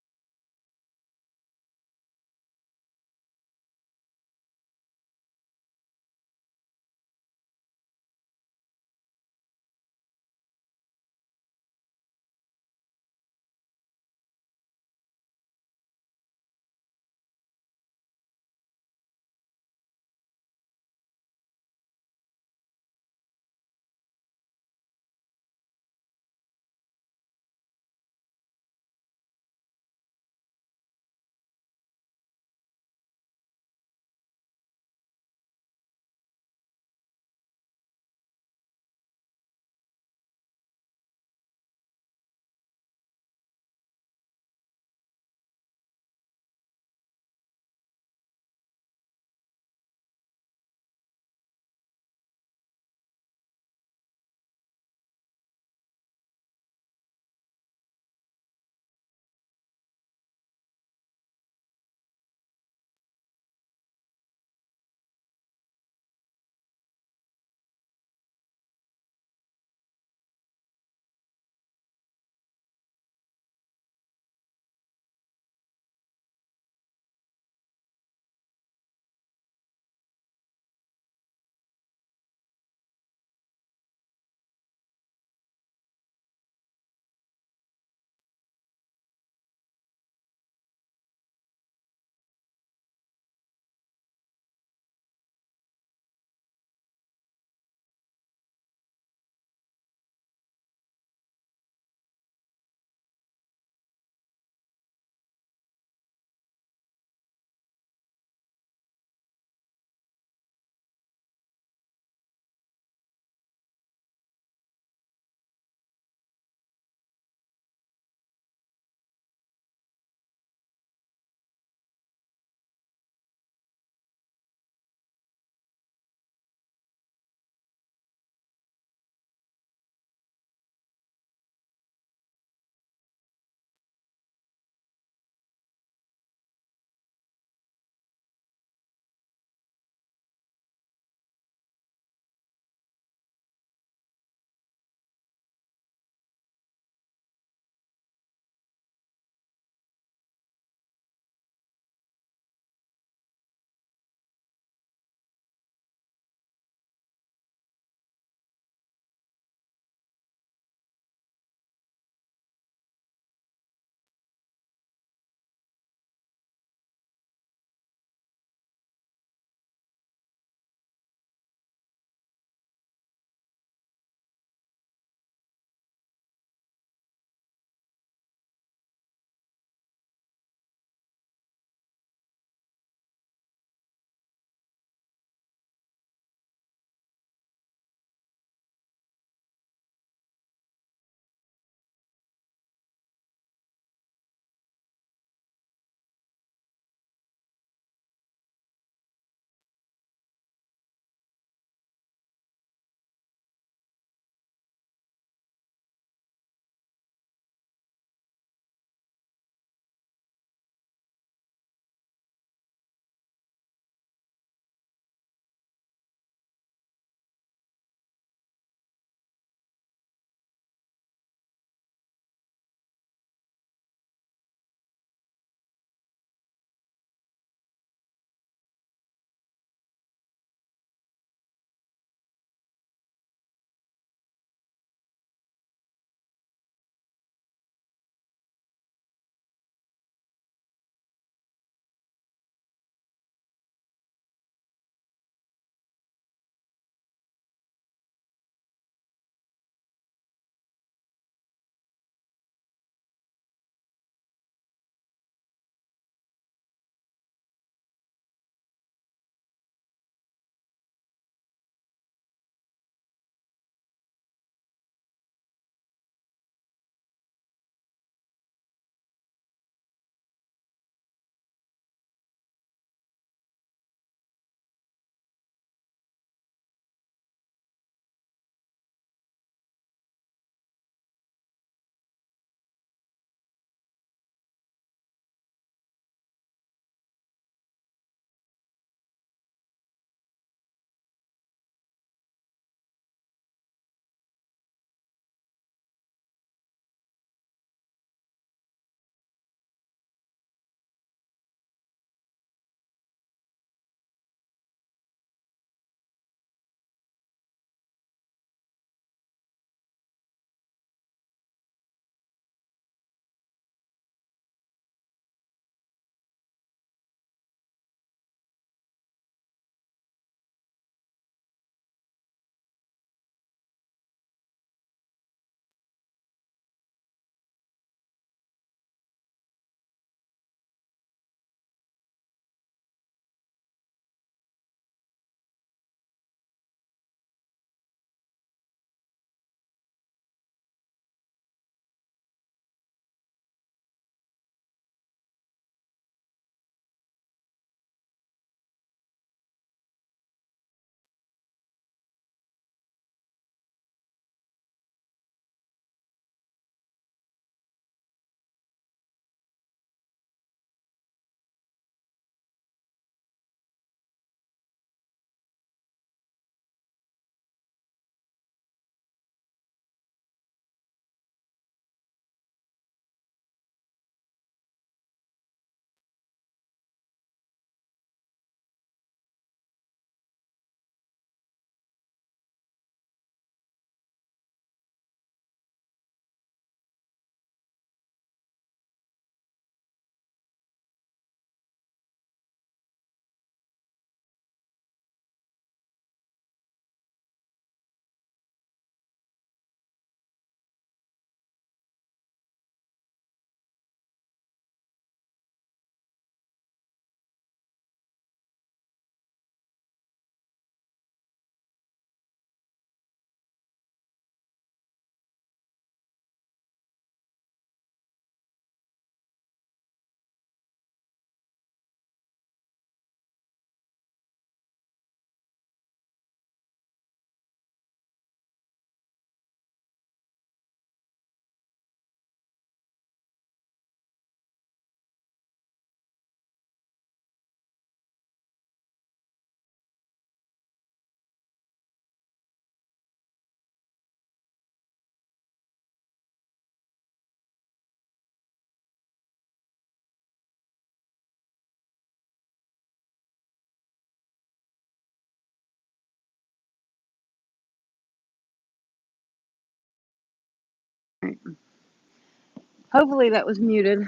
Hopefully that was muted.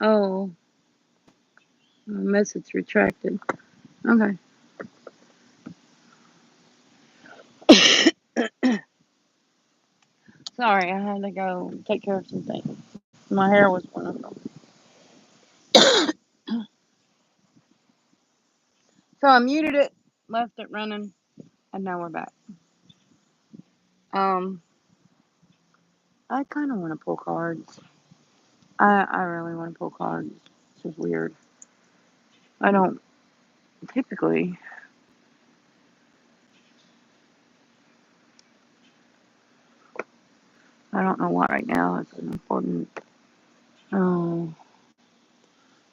Oh, message retracted. Okay. Sorry, I had to go take care of some things. My hair was one of them. So I muted it, left it running, and now we're back. Um, I kind of want to pull cards. I really want to pull cards. It's just weird. I don't typically. I don't know what right now. It's an important. Oh,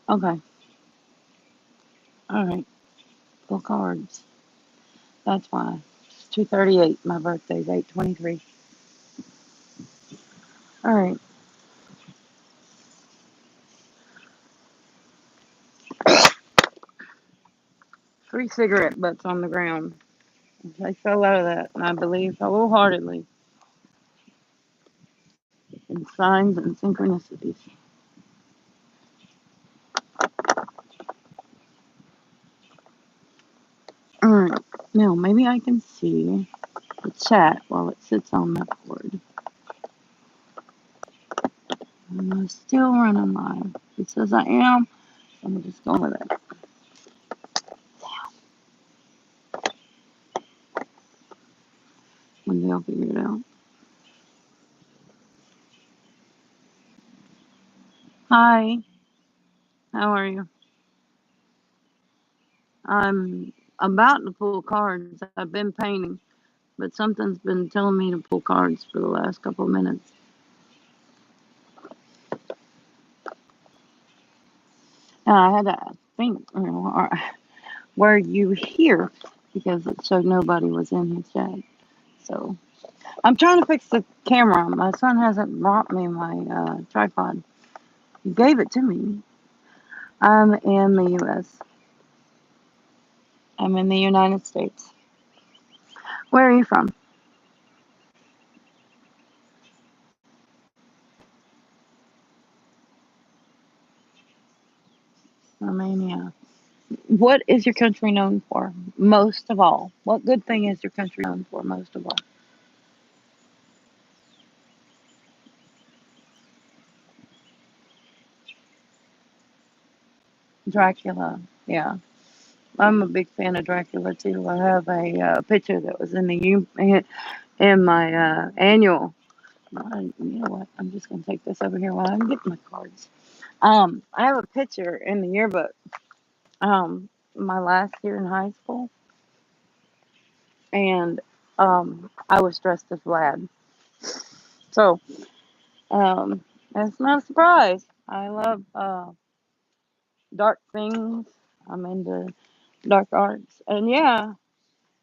okay. All right. Pull cards. That's why. It's 2:38. My birthday's 8/23. All right. 3 cigarette butts on the ground. They fell out of that, and I believe wholeheartedly in signs and synchronicities. All right. Now maybe I can see the chat while it sits on that board. I'm still running live. It says I am. I'm just going with it. One day I'll figure it out. Hi. How are you? I'm about to pull cards. I've been painting, but something's been telling me to pull cards for the last couple of minutes. And I had to think, were you here? Because it showed nobody was in his chat. So I'm trying to fix the camera. My son hasn't brought me my tripod. He gave it to me. I'm in the U.S. I'm in the United States. Where are you from? Romania. What is your country known for most of all? What good thing is your country known for most of all? Dracula. Yeah, I'm a big fan of Dracula too. I have a picture that was in in my annual. You know what? I'm just gonna take this over here while I'm getting my cards. I have a picture in the yearbook. My last year in high school, and I was dressed as Vlad. So it's not a surprise. I love dark things. I'm into dark arts, and yeah,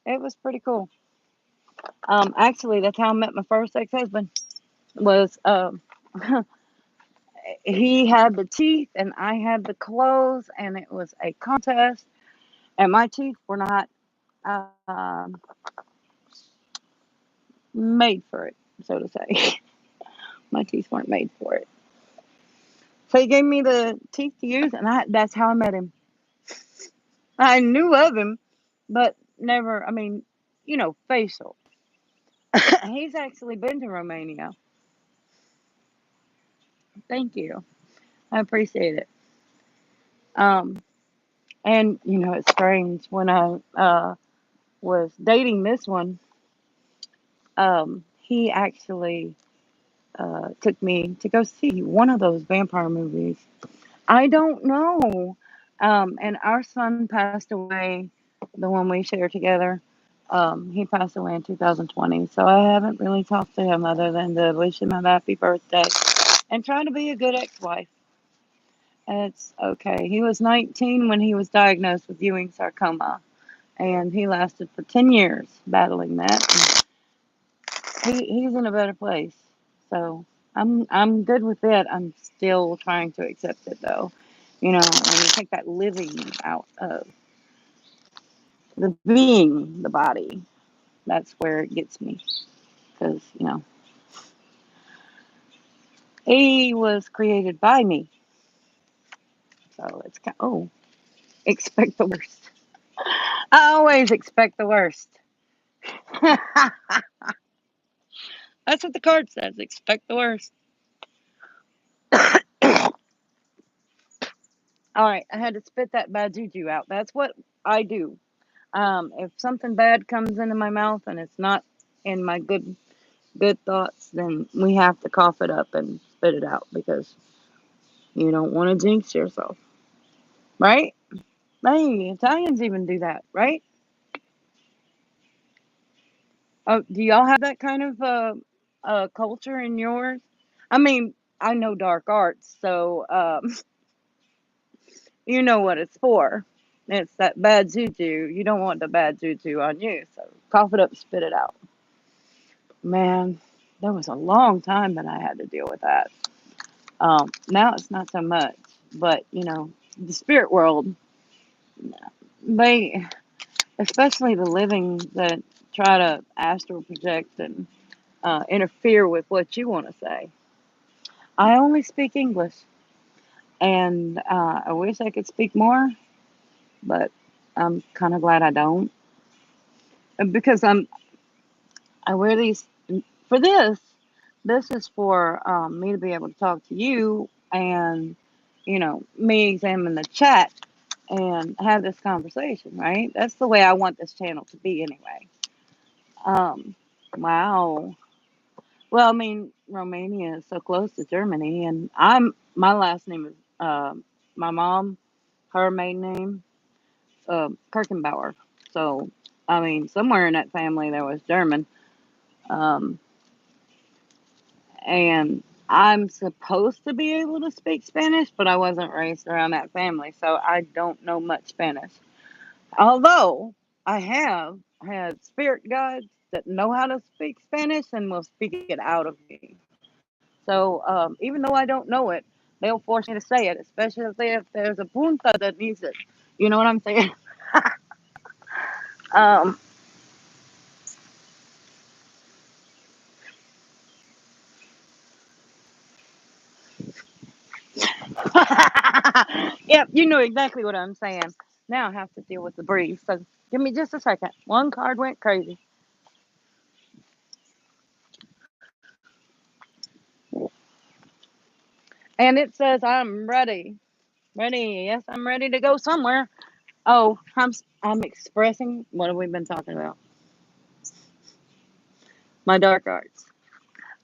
it was pretty cool. Actually, that's how I met my first ex-husband. Was he had the teeth and I had the clothes, and it was a contest, and my teeth were not um, made for it, so to say. My teeth weren't made for it. So he gave me the teeth to use, and that's how I met him. I knew of him, but never, I mean, facial. He's actually been to Romania. Thank you. I appreciate it. Um, and it's strange when I was dating this one. He actually took me to go see one of those vampire movies. I don't know. And our son passed away, the one we share together. He passed away in 2020, so I haven't really talked to him other than to wish him a happy birthday and try to be a good ex-wife. It's okay. He was 19 when he was diagnosed with Ewing sarcoma, and he lasted for 10 years battling that. He's in a better place, so I'm good with it. I'm still trying to accept it though. When you take that living out of the being, the body, that's where it gets me. Because He was created by me. So it's kind oh, expect the worst. I always expect the worst. That's what the card says. Expect the worst. All right, I had to spit that bad juju out. That's what I do. If something bad comes into my mouth and it's not in my good thoughts, then we have to cough it up and spit it out because you don't want to jinx yourself, right? Hey, Italians even do that, right? Oh, do y'all have that kind of culture in yours? I mean, I know dark arts, so you know what it's for. It's that bad juju. You don't want the bad juju on you, so cough it up, spit it out. Man, there was a long time that I had to deal with that. Now it's not so much, but you know, the spirit world, they, especially the living that try to astral project and interfere with what you want to say. I only speak English, and I wish I could speak more, but I'm kind of glad I don't because I wear these for this. This is for me to be able to talk to you and you know me examine the chat and have this conversation. Right? That's the way I want this channel to be anyway. Um, wow. Well, I mean, Romania is so close to Germany, and my last name is my mom, her maiden name, Kirkenbauer. So, I mean, somewhere in that family there was German, um, and I'm supposed to be able to speak Spanish, but I wasn't raised around that family, so I don't know much Spanish. Although I have had spirit guides that know how to speak Spanish and will speak it out of me. So even though I don't know it, they'll force me to say it, especially if there's a punta that needs it. You know what I'm saying? Um, yep, you know exactly what I'm saying. Now I have to deal with the breeze. So give me just a second. One card went crazy. And it says I'm ready. Ready. Yes, I'm ready to go somewhere. Oh, I'm expressing what have we been talking about? My dark arts.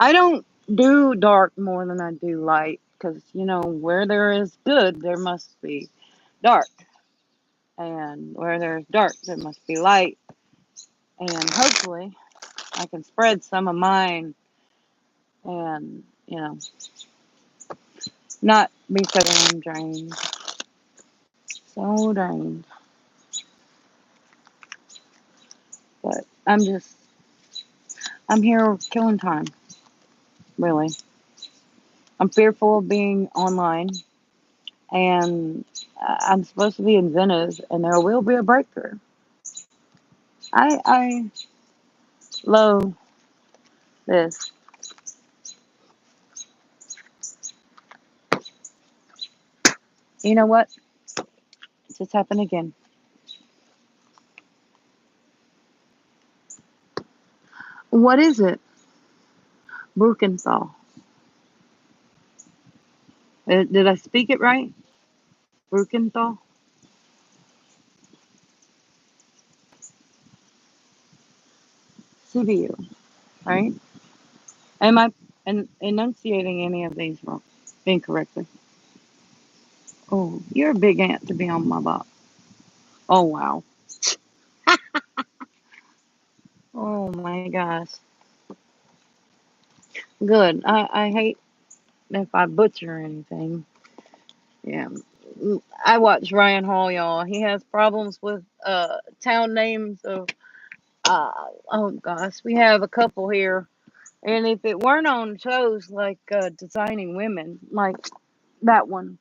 I don't do dark more than I do light because, you know, where there is good, there must be dark. And where there's dark, there must be light. And hopefully, I can spread some of mine and, you know, not be so damn drained. So drained. But I'm here killing time, really. I'm fearful of being online. And I'm supposed to be in Venice, and there will be a breakthrough. I love this. You know what? It just happened again. What is it? Brukenthal. Did I speak it right? Brukenthal? CBU, right? Am I enunciating any of these wrong, incorrectly? Oh, you're a big ant to be on my butt. Oh, wow. Oh, my gosh. Good. I hate if I butcher anything. Yeah. I watch Ryan Hall, y'all. He has problems with town names of oh gosh, we have a couple here. And if it weren't on shows like Designing Women, like that one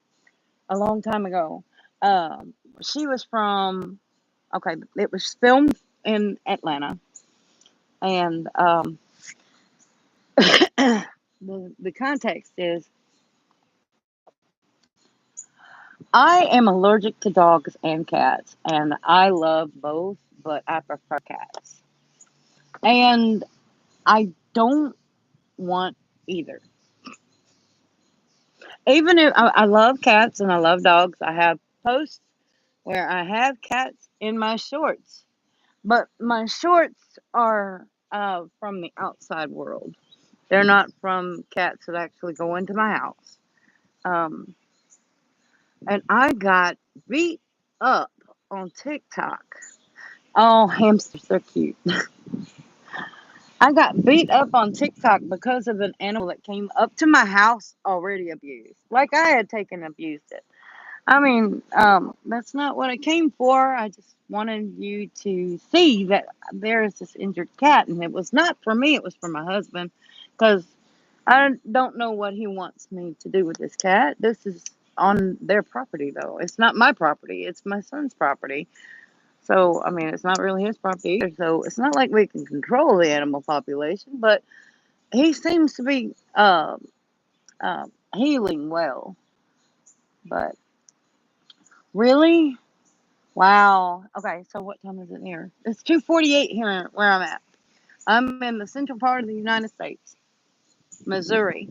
a long time ago, um, she was from okay, it was filmed in Atlanta and the context is I am allergic to dogs and cats, and I love both, but I prefer cats. And I don't want either. Even if I love cats and I love dogs, I have posts where I have cats in my shorts, but my shorts are from the outside world. They're not from cats that actually go into my house. Um, and I got beat up on TikTok. Oh, hamsters, they're cute. I got beat up on TikTok because of an animal that came up to my house already abused. Like I had taken and abused it. I mean, that's not what I came for. I just wanted you to see that there is this injured cat, and it was not for me, it was for my husband, because I don't know what he wants me to do with this cat. This is on their property, though. It's not my property, it's my son's property. So, I mean, it's not really his property either. So, it's not like we can control the animal population, but he seems to be healing well. But really? Wow. Okay, so what time is it here? It's 2:48 here where I'm at. I'm in the central part of the United States, Missouri.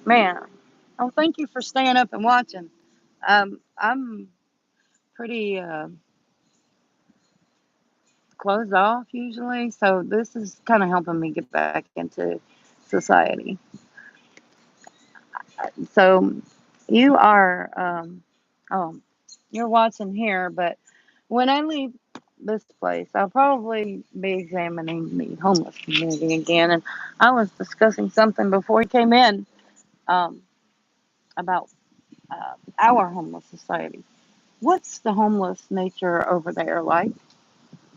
Man, oh, thank you for staying up and watching. I'm pretty closed off usually, so this is kind of helping me get back into society. So you are, oh, you're watching here, but when I leave this place, I'll probably be examining the homeless community again. And I was discussing something before he came in um, about our homeless society. What's the homeless nature over there like?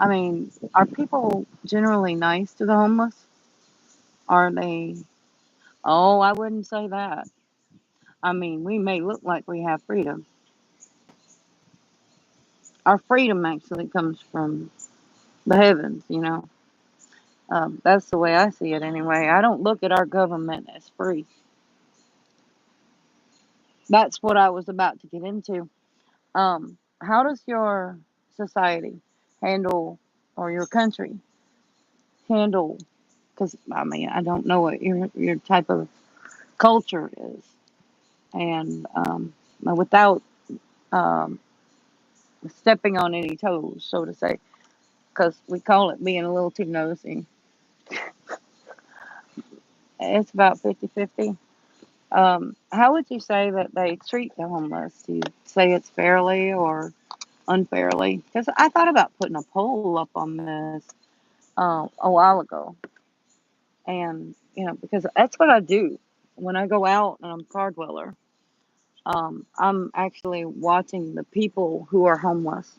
I mean, are people generally nice to the homeless? Are they? Oh, I wouldn't say that. I mean, we may look like we have freedom. Our freedom actually comes from the heavens, you know. That's the way I see it anyway. I don't look at our government as free. That's what I was about to get into. How does your society handle, or your country handle? Because I mean, I don't know what your type of culture is, and without um, stepping on any toes, so to say, because we call it being a little too nosy. It's about 50-50. How would you say that they treat the homeless? Do you say it's fairly or unfairly? Because I thought about putting a poll up on this a while ago, and because that's what I do when I go out and I'm a car dweller. I'm actually watching the people who are homeless.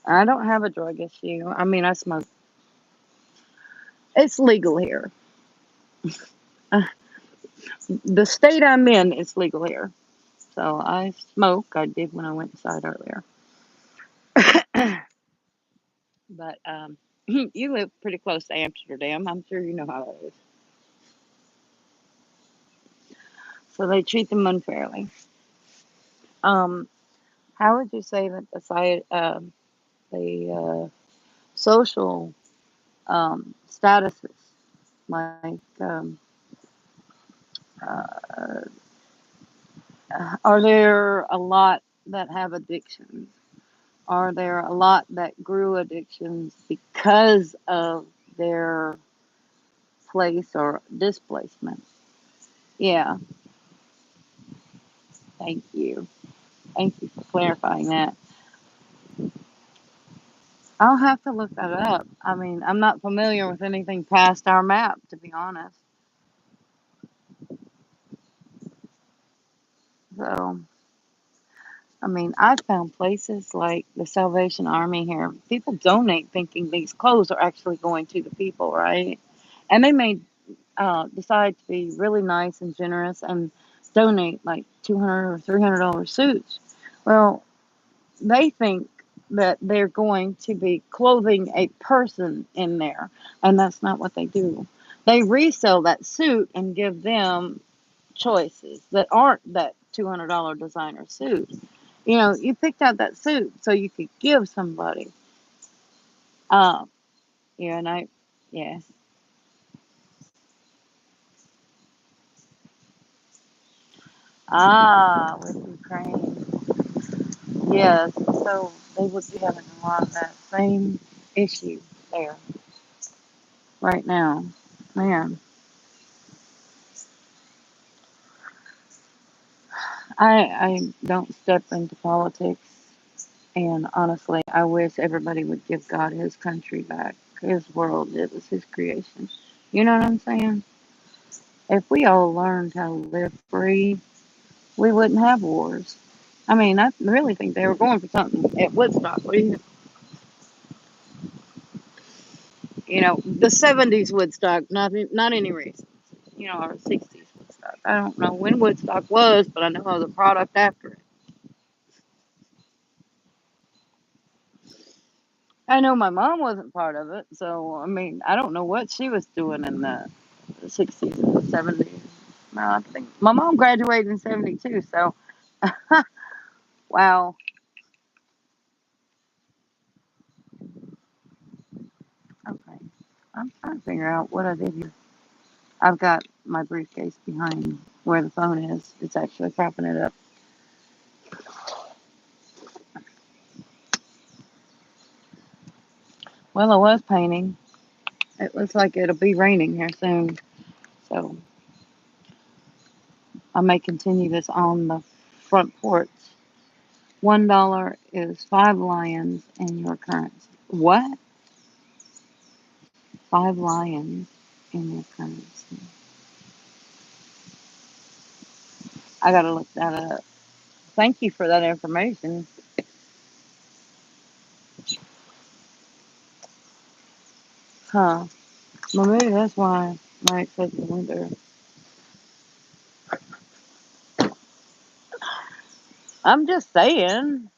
I don't have a drug issue. I mean, I smoke. It's legal here. Uh, the state I'm in is legal here. So I smoke. I did when I went inside earlier. But you live pretty close to Amsterdam. I'm sure you know how it is. So they treat them unfairly. Um, how would you say that the social statuses, like, uh, are there a lot that have addictions? Are there a lot that grew addictions because of their place or displacement? Yeah, thank you. Thank you for clarifying that. I'll have to look that up. I mean, I'm not familiar with anything past our map, to be honest. So, I mean, I've found places like the Salvation Army here. People donate thinking these clothes are actually going to the people, right? And they may decide to be really nice and generous and donate like $200 or $300 suits. Well, they think that they're going to be clothing a person in there, and that's not what they do. They resell that suit and give them choices that aren't that $200 designer suit. You picked out that suit so you could give somebody. Um, yeah, and yeah. With Ukraine. Yes, so they would be having a lot of that same issue there right now. Man, I don't step into politics, and honestly, I wish everybody would give God his country back, his world. It was his creation. You know what I'm saying? If we all learned how to live free, we wouldn't have wars. I mean, I really think they were going for something at Woodstock. The '70s Woodstock, not any reason. Or '60s Woodstock. I don't know when Woodstock was, but I know it was a product after it. I know my mom wasn't part of it, so I mean, I don't know what she was doing in the '60s and the '70s. No, I think my mom graduated in '72, so wow. Okay, I'm trying to figure out what I did here. I've got my briefcase behind where the phone is. It's actually propping it up. Well, I was painting. It looks like it'll be raining here soon, so I may continue this on the front porch. $1 is 5 lions in your currency. What? 5 lions in your currency. I gotta look that up. Thank you for that information. Huh. Well, maybe that's why my ex-husband went there. I'm just saying.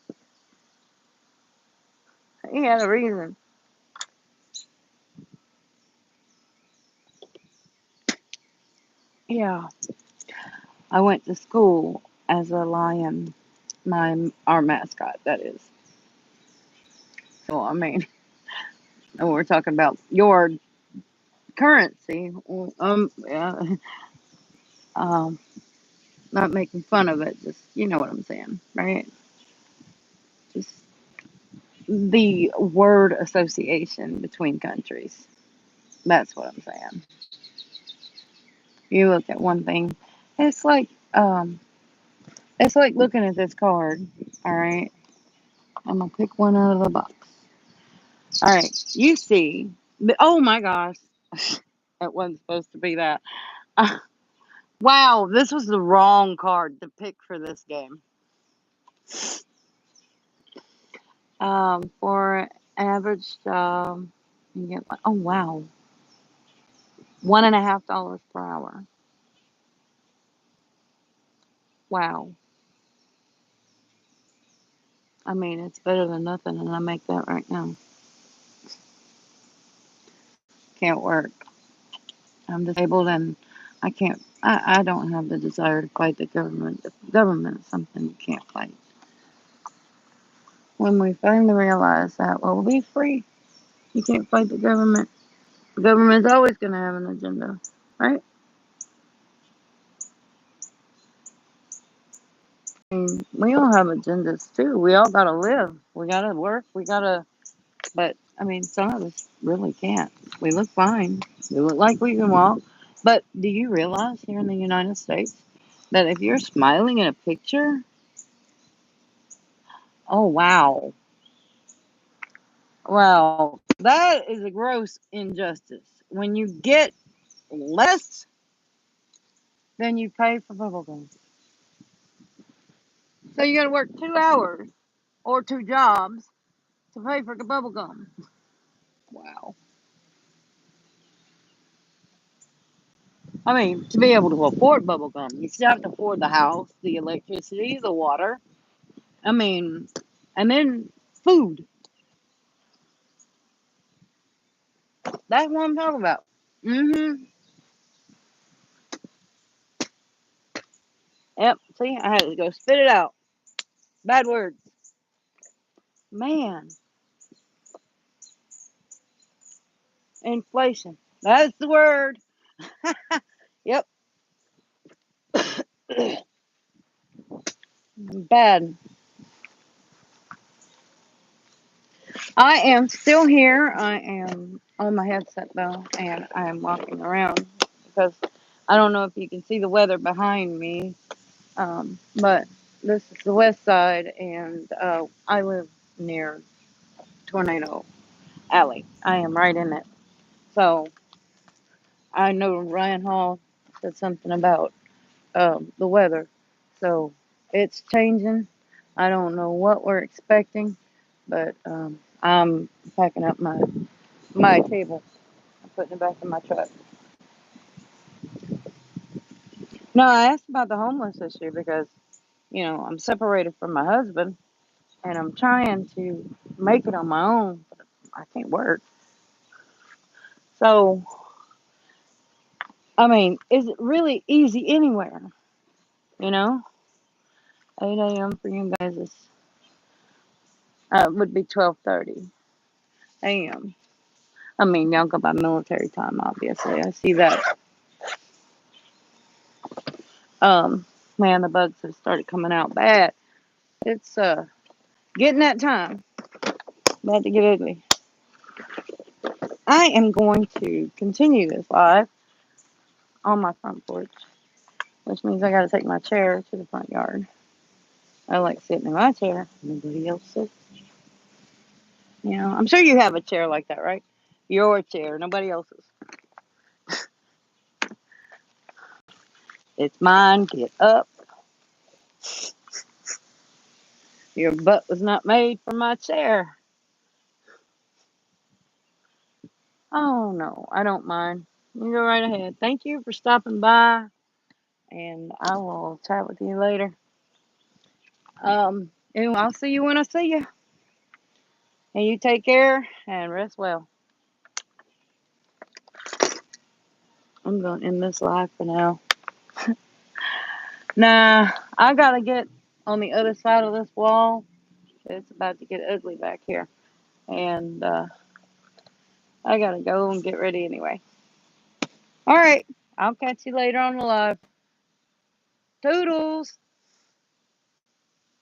He had a reason. Yeah. I went to school as a lion. Our mascot, that is. So, I mean, we're talking about your currency. Yeah. Um, Not making fun of it, just you know what I'm saying, right? Just the word association between countries. That's what I'm saying. You look at one thing, it's like um, it's like looking at this card. All right, I'm gonna pick one out of the box. All right, you see, oh my gosh, it wasn't supposed to be that. Wow, this was the wrong card to pick for this game. For average, you get oh wow, $1.50 per hour. Wow. I mean, it's better than nothing, and I make that right now. Can't work. I'm disabled, and I can't. I don't have the desire to fight the government. The government is something you can't fight. When we finally realize that, well, we'll be free. You can't fight the government. The government's always going to have an agenda, right? I mean, we all have agendas too. We all got to live. We got to work. We got to. But I mean, some of us really can't. We look fine. We look like we can walk. But do you realize here in the United States that if you're smiling in a picture, oh wow, wow, that is a gross injustice. When you get less than you pay for bubblegum, so you got to work 2 hours or 2 jobs to pay for the bubblegum. Wow. I mean, to be able to afford bubblegum, you still have to afford the house, the electricity, the water. I mean, and then food. That's what I'm talking about. Mm-hmm. Yep. See, I had to go spit it out. Bad words. Man, inflation. That's the word. Yep. Bad. I am still here. I am on my headset though, and I am walking around because I don't know if you can see the weather behind me, but this is the west side, and I live near Tornado Alley. I am right in it. So I know Ryan Hall said something about the weather. So it's changing. I don't know what we're expecting, but I'm packing up my table and putting it back in my truck. No, I asked about the homeless issue because, I'm separated from my husband and I'm trying to make it on my own, but I can't work. So, I mean, is it really easy anywhere? You know, 8 a.m. for you guys is would be 12:30 a.m. I mean, y'all go by military time, obviously. I see that. Um, Man, the bugs have started coming out bad. It's getting that time. About to get ugly. I am going to continue this live on my front porch, which means I got to take my chair to the front yard. I like sitting in my chair. Nobody else sits. I'm sure you have a chair like that, right? Your chair, nobody else's. It's mine. Get up. Your butt was not made for my chair. Oh, no, I don't mind. You go right ahead. Thank you for stopping by, and I will chat with you later. And I'll see you when I see you. And you take care and rest well. I'm going to end this live for now. Nah, I got to get on the other side of this wall. It's about to get ugly back here. And I got to go and get ready anyway. All right. I'll catch you later on the live. Toodles.